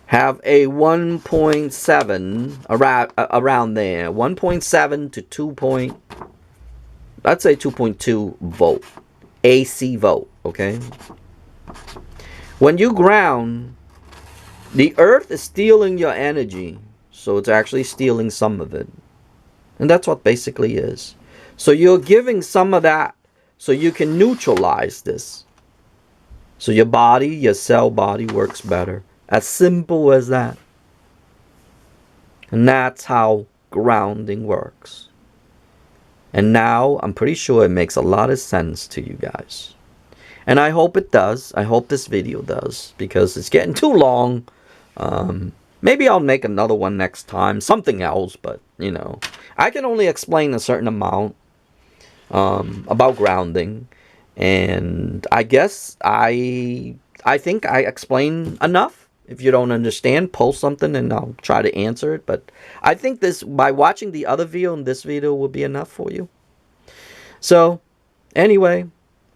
have a 1.7 around there. 1.7 to 2. Let's say 2.2 volt. AC volt, okay? When you ground, the earth is stealing your energy. So it's actually stealing some of it. And that's what basically is. So you're giving some of that so you can neutralize this. So your body, your cell body works better. As simple as that. And that's how grounding works. And now I'm pretty sure it makes a lot of sense to you guys. And I hope it does. I hope this video does. Because it's getting too long. Maybe I'll make another one next time. Something else. But, you know. I can only explain a certain amount about grounding. And I guess I think I explained enough. If you don't understand, post something and I'll try to answer it. But I think this, by watching the other video and this video, will be enough for you. So, anyway,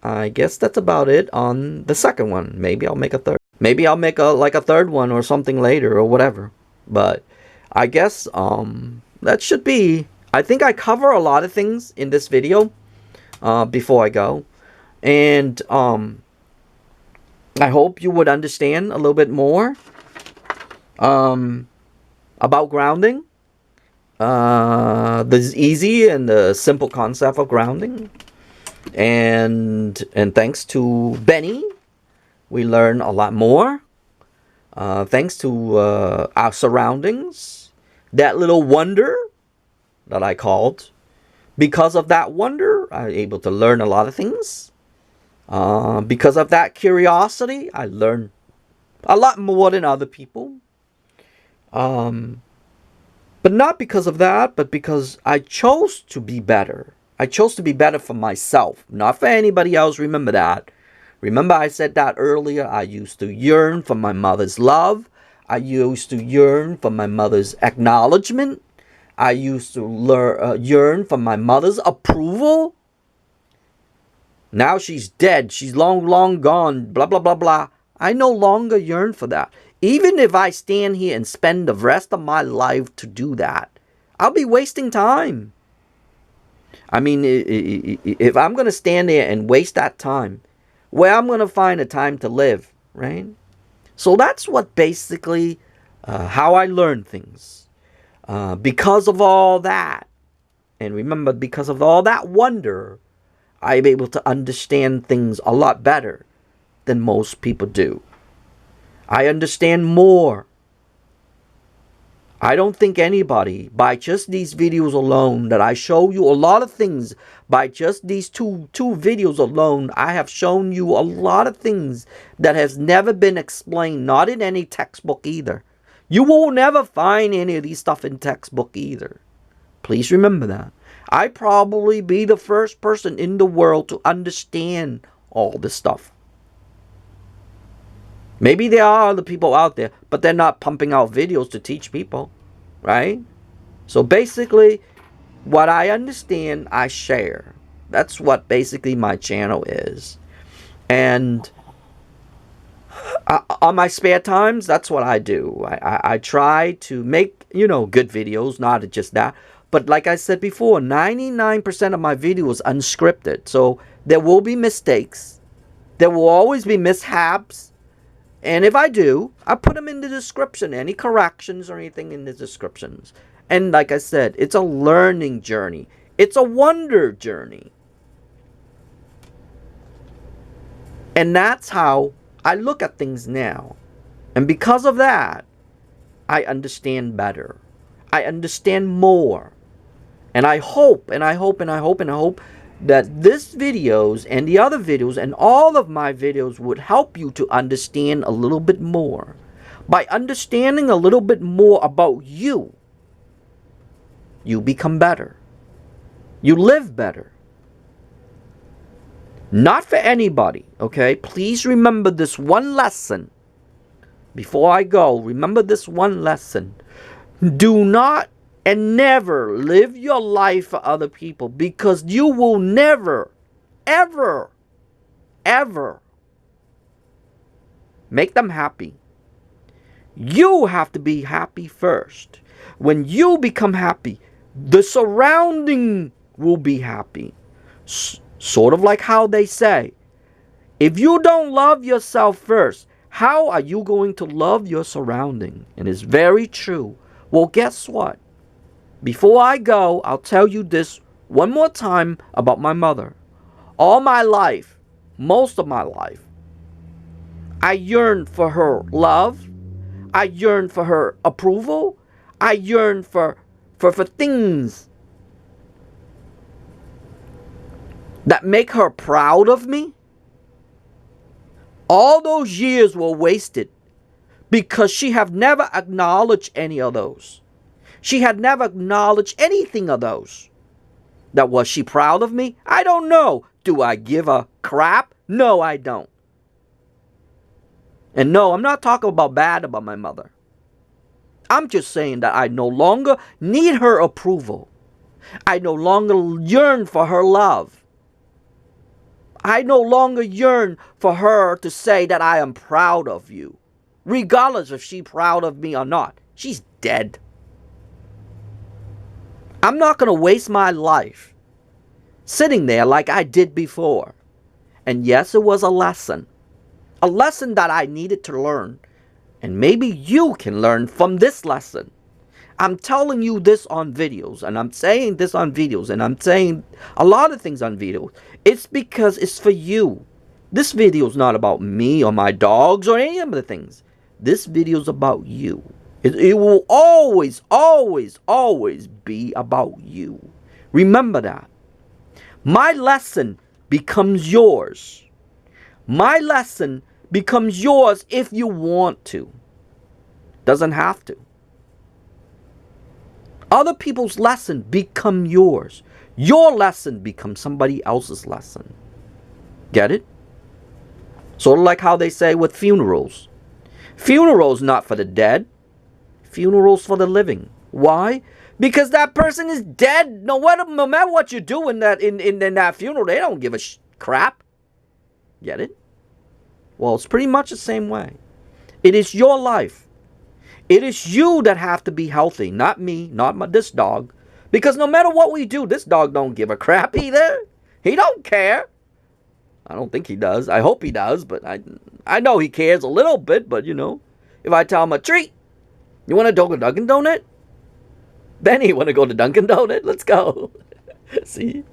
I guess that's about it on the second one. Maybe I'll make a third. Maybe I'll make a third one or something later or whatever. But I guess that should be. I think I cover a lot of things in this video before I go. And I hope you would understand a little bit more about grounding. The easy and the simple concept of grounding. And thanks to Benny, we learn a lot more. Thanks to our surroundings. That little wonder that I called. Because of that wonder, I'm able to learn a lot of things. Because of that curiosity, I learned a lot more than other people. But not because of that, but because I chose to be better. I chose to be better for myself, not for anybody else. Remember that. Remember I said that earlier. I used to yearn for my mother's love. I used to yearn for my mother's acknowledgement. I used to yearn for my mother's approval. Now she's dead. She's long gone. Blah, blah, blah, blah. I no longer yearn for that. Even if I stand here and spend the rest of my life to do that, I'll be wasting time. I mean, if I'm going to stand there and waste that time, where I'm going to find a time to live, right? So that's what basically how I learn things. Because of all that. And remember, because of all that wonder, I'm able to understand things a lot better than most people do. I understand more. I don't think anybody, by just these videos alone, that I show you a lot of things, by just these two videos alone, I have shown you a lot of things that has never been explained, not in any textbook either. You will never find any of these stuff in textbook either. Please remember that. I probably be the first person in the world to understand all this stuff. Maybe there are other people out there, but they're not pumping out videos to teach people, right? So basically, what I understand, I share. That's what basically my channel is. And on my spare times, that's what I do. I try to make, good videos, not just that. But like I said before, 99% of my videos unscripted. So there will be mistakes. There will always be mishaps. And if I do, I put them in the description. Any corrections or anything in the descriptions. And like I said, it's a learning journey. It's a wonder journey. And that's how I look at things now. And because of that, I understand better. I understand more. And I hope that this videos and the other videos and all of my videos would help you to understand a little bit more. By understanding a little bit more about you, you become better. You live better. Not for anybody, okay? Please remember this one lesson. Before I go, remember this one lesson. Do not and never live your life for other people, because you will never, ever, ever make them happy. You have to be happy first. When you become happy, the surrounding will be happy. Sort of like how they say, if you don't love yourself first, how are you going to love your surrounding? And it's very true. Well, guess what? Before I go, I'll tell you this one more time about my mother. All my life, most of my life, I yearned for her love. I yearned for her approval. I yearned for things that make her proud of me. All those years were wasted because she have never acknowledged any of those. She had never acknowledged anything of those. That was she proud of me? I don't know. Do I give a crap? No, I don't. And no, I'm not talking about bad about my mother. I'm just saying that I no longer need her approval. I no longer yearn for her love. I no longer yearn for her to say that I am proud of you. Regardless if she's proud of me or not. She's dead. I'm not going to waste my life sitting there like I did before. And yes, it was a lesson. A lesson that I needed to learn. And maybe you can learn from this lesson. I'm telling you this on videos. And I'm saying this on videos. And I'm saying a lot of things on videos. It's because it's for you. This video is not about me or my dogs or any of the things. This video is about you. It will always, always, always be about you. Remember that. My lesson becomes yours. My lesson becomes yours if you want to. Doesn't have to. Other people's lesson become yours. Your lesson becomes somebody else's lesson. Get it? Sort of like how they say with funerals. Funerals not for the dead. Funerals for the living. Why? Because that person is dead. No matter what you do in that funeral, they don't give a crap. Get it? Well, it's pretty much the same way. It is your life. It is you that have to be healthy, not me, not this dog. Because no matter what we do, this dog don't give a crap either. He don't care. I don't think he does. I hope he does, but I know he cares a little bit, but if I tell him a treat, you want to go to Dunkin' Donut? Benny, want to go to Dunkin' Donut? Let's go. See?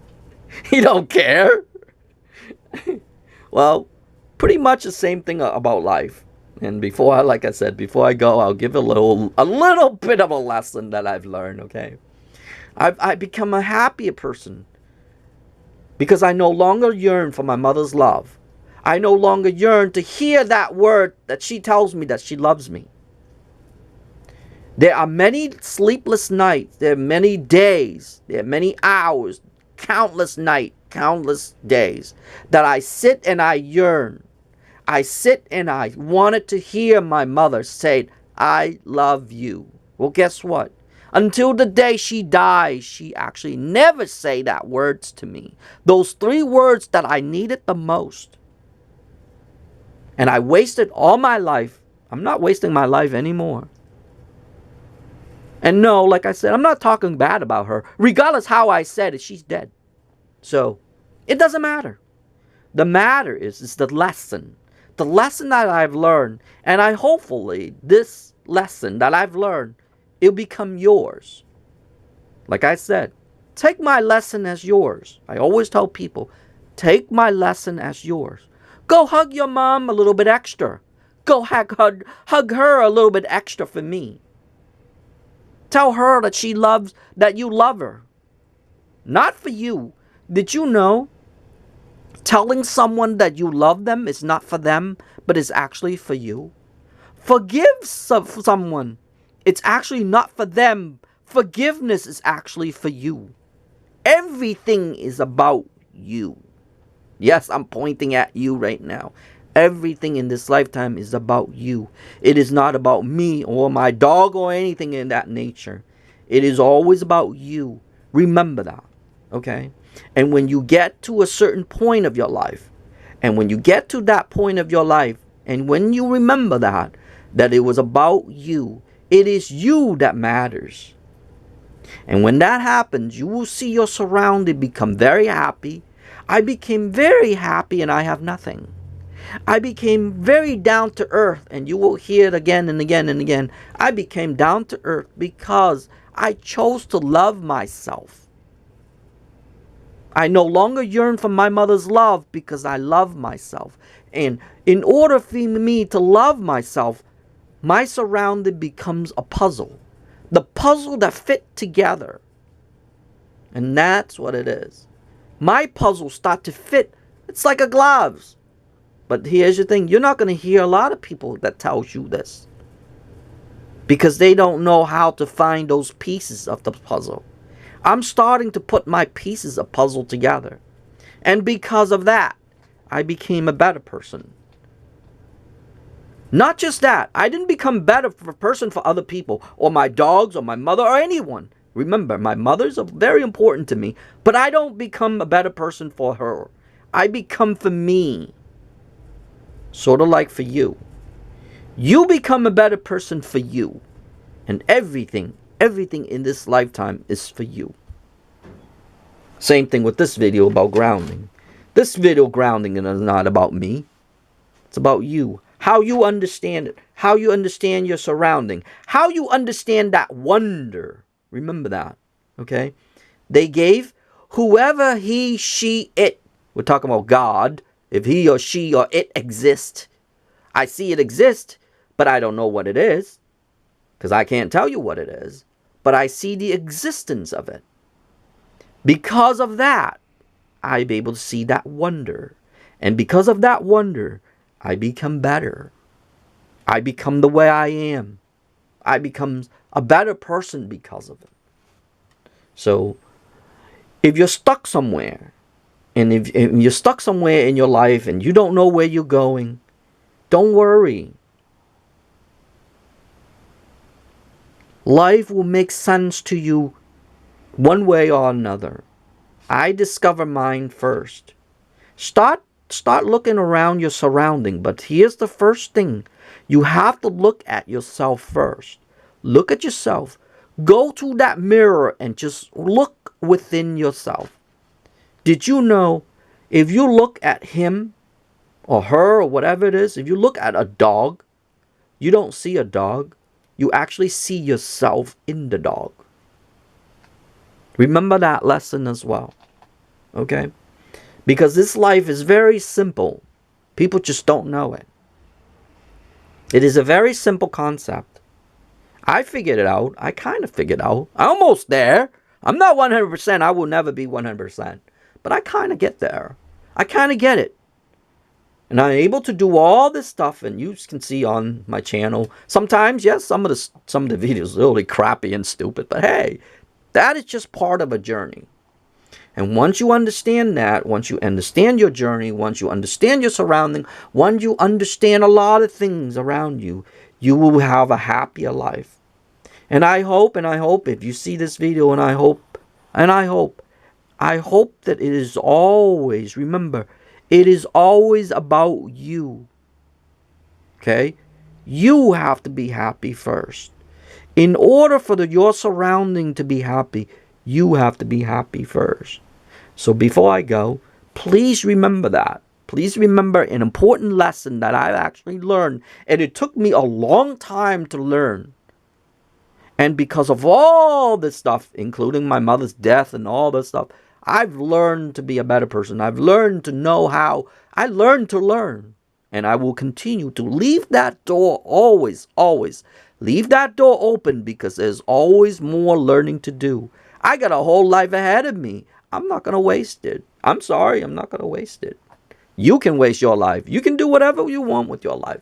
You don't care. Well, pretty much the same thing about life. And like I said, before I go, I'll give a little bit of a lesson that I've learned, okay? I've become a happier person because I no longer yearn for my mother's love. I no longer yearn to hear that word that she tells me that she loves me. There are many sleepless nights. There are many days. There are many hours. Countless nights. Countless days that I sit and I yearn. I sit and I wanted to hear my mother say, I love you. Well, guess what? Until the day she dies, she actually never say that words to me. Those 3 words that I needed the most. And I wasted all my life. I'm not wasting my life anymore. And no, like I said, I'm not talking bad about her. Regardless how I said it, she's dead. So, it doesn't matter. The matter is the lesson. The lesson that I've learned. And hopefully, this lesson that I've learned, it'll become yours. Like I said, take my lesson as yours. I always tell people, take my lesson as yours. Go hug your mom a little bit extra. Go hug her a little bit extra for me. Tell her that you love her. Not for you. Did you know telling someone that you love them is not for them, but is actually for you? Forgive someone. It's actually not for them. Forgiveness is actually for you. Everything is about you. Yes, I'm pointing at you right now. Everything in this lifetime is about you. It is not about me or my dog or anything in that nature. It is always about you. Remember that. Okay? And when you get to a certain point of your life, and when you get to that point of your life, and when you remember that it was about you, it is you that matters. And when that happens, you will see your surrounding become very happy. I became very happy and I have nothing. I became very down to earth, and you will hear it again and again and again. I became down to earth because I chose to love myself. I no longer yearn for my mother's love because I love myself. And in order for me to love myself, my surrounding becomes a puzzle. The puzzle that fit together. And that's what it is. My puzzles start to fit. It's like a gloves. But here's the thing. You're not going to hear a lot of people that tells you this. Because they don't know how to find those pieces of the puzzle. I'm starting to put my pieces of puzzle together. And because of that, I became a better person. Not just that. I didn't become better of a person for other people, or my dogs, or my mother, or anyone. Remember, my mother's very important to me, but I don't become a better person for her. I become for me. Sort of like for you. You become a better person for you. And everything in this lifetime is for you. Same thing with this video about grounding. This video grounding is not about me. It's about you. How you understand it. How you understand your surrounding. How you understand that wonder. Remember that. Okay? They gave whoever he, she, it. We're talking about God. If he or she or it exists. I see it exist, but I don't know what it is. Because I can't tell you what it is. But I see the existence of it. Because of that, I'm able to see that wonder. And because of that wonder, I become better. I become the way I am. I become a better person because of it. So, if you're stuck somewhere, and if you're stuck somewhere in your life and you don't know where you're going, don't worry. Life will make sense to you one way or another. I discover mine first. Start looking around your surrounding, but here's the first thing. You have to look at yourself first. Look at yourself. Go to that mirror and just look within yourself. Did you know if you look at him or her or whatever it is, if you look at a dog, you don't see a dog. You actually see yourself in the dog. Remember that lesson as well. Okay? Because this life is very simple. People just don't know it. It is a very simple concept. I figured it out. I kind of figured out. I'm almost there. I'm not 100%. I will never be 100%. But I kind of get there. I kind of get it. And I'm able to do all this stuff, and you can see on my channel. Sometimes, yes, some of the videos are really crappy and stupid. But hey, that is just part of a journey. And once you understand that, once you understand your journey, once you understand your surrounding, once you understand a lot of things around you, you will have a happier life. And I hope if you see this video, and I hope that it is always, remember, it is always about you. Okay? You have to be happy first. In order for your surrounding to be happy, you have to be happy first. So before I go, please remember that. Please remember an important lesson that I actually learned. And it took me a long time to learn. And because of all this stuff, including my mother's death and all this stuff, I've learned to be a better person. I've learned to know how. I learned to learn. And I will continue to leave that door always, always. Leave that door open, because there's always more learning to do. I got a whole life ahead of me. I'm not going to waste it. I'm sorry, I'm not going to waste it. You can waste your life. You can do whatever you want with your life.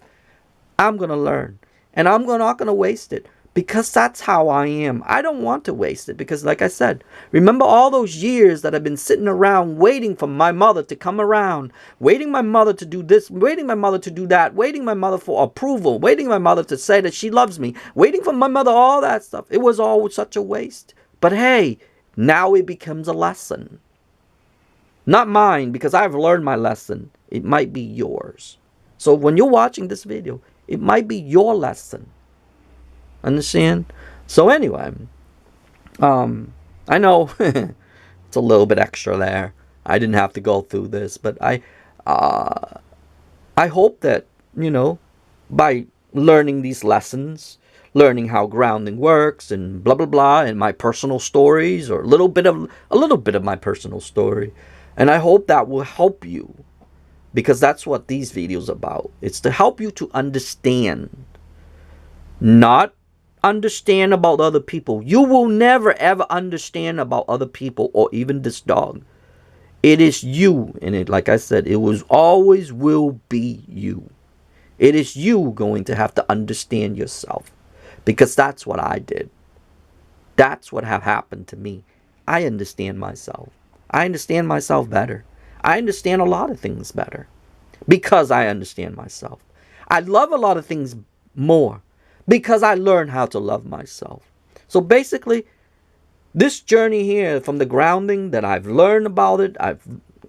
I'm going to learn. And I'm not going to waste it, because that's how I am. I don't want to waste it, because like I said, remember all those years that I've been sitting around waiting for my mother to come around, waiting my mother to do this, waiting my mother to do that, waiting my mother for approval, waiting my mother to say that she loves me, waiting for my mother, all that stuff. It was all such a waste. But hey, now it becomes a lesson. Not mine, because I've learned my lesson. It might be yours. So when you're watching this video, it might be your lesson. Understand? So anyway, I know it's a little bit extra there. I didn't have to go through this, but I hope that, by learning these lessons, learning how grounding works and blah blah blah, and my personal stories, or a little bit of my personal story, and I hope that will help you, because that's what these videos are about. It's to help you to understand, not understand about other people. You will never ever understand about other people, or even this dog. It is you, and it, like I said, it was always will be you. It is you going to have to understand yourself, because that's what I did. That's what have happened to me. I understand myself. I understand myself better. I understand a lot of things better, because I understand myself. I love a lot of things more, because I learned how to love myself. So basically, this journey here from the grounding that I've learned about it,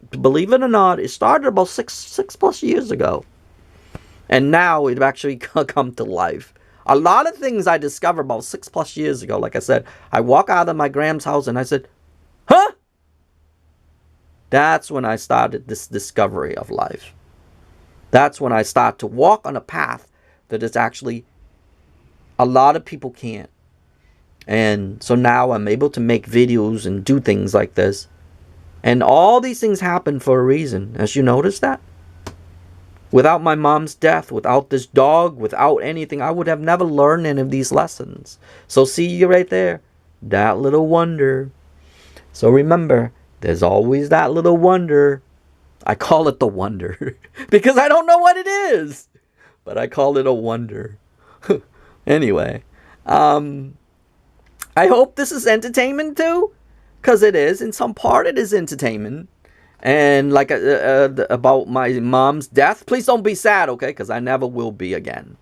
believe it or not, it started about six plus years ago. And now it actually come to life. A lot of things I discovered about 6 plus years ago. Like I said, I walk out of my Gram's house and I said, huh? That's when I started this discovery of life. That's when I start to walk on a path that is actually a lot of people can't. And so now I'm able to make videos and do things like this. And all these things happen for a reason. As you notice that? Without my mom's death, without this dog, without anything, I would have never learned any of these lessons. So see you right there. That little wonder. So remember, there's always that little wonder. I call it the wonder. Because I don't know what it is. But I call it a wonder. Anyway. I hope this is entertainment too. Because it is. In some part it is entertainment. And like about my mom's death, please don't be sad, okay? Because I never will be again.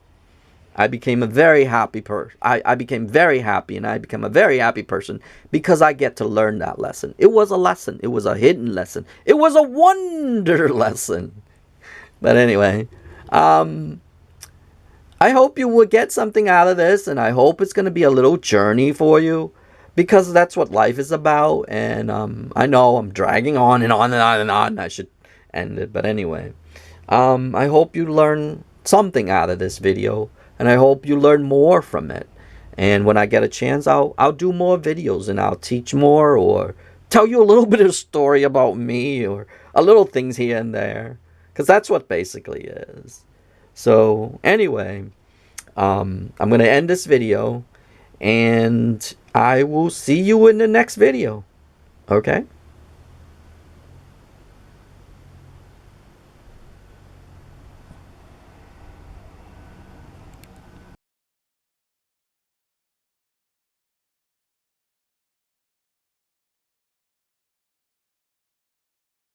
I became a very happy person. I became very happy, and I become a very happy person because I get to learn that lesson. It was a lesson. It was a hidden lesson. It was a wonder lesson. But anyway, I hope you will get something out of this, and I hope it's going to be a little journey for you. Because that's what life is about. And I know I'm dragging on and on and on and on. I should end it. But anyway. I hope you learn something out of this video. And I hope you learn more from it. And when I get a chance, I'll do more videos and I'll teach more or tell you a little bit of story about me or a little things here and there. Because that's what basically is. So anyway, I'm going to end this video and I will see you in the next video. Okay?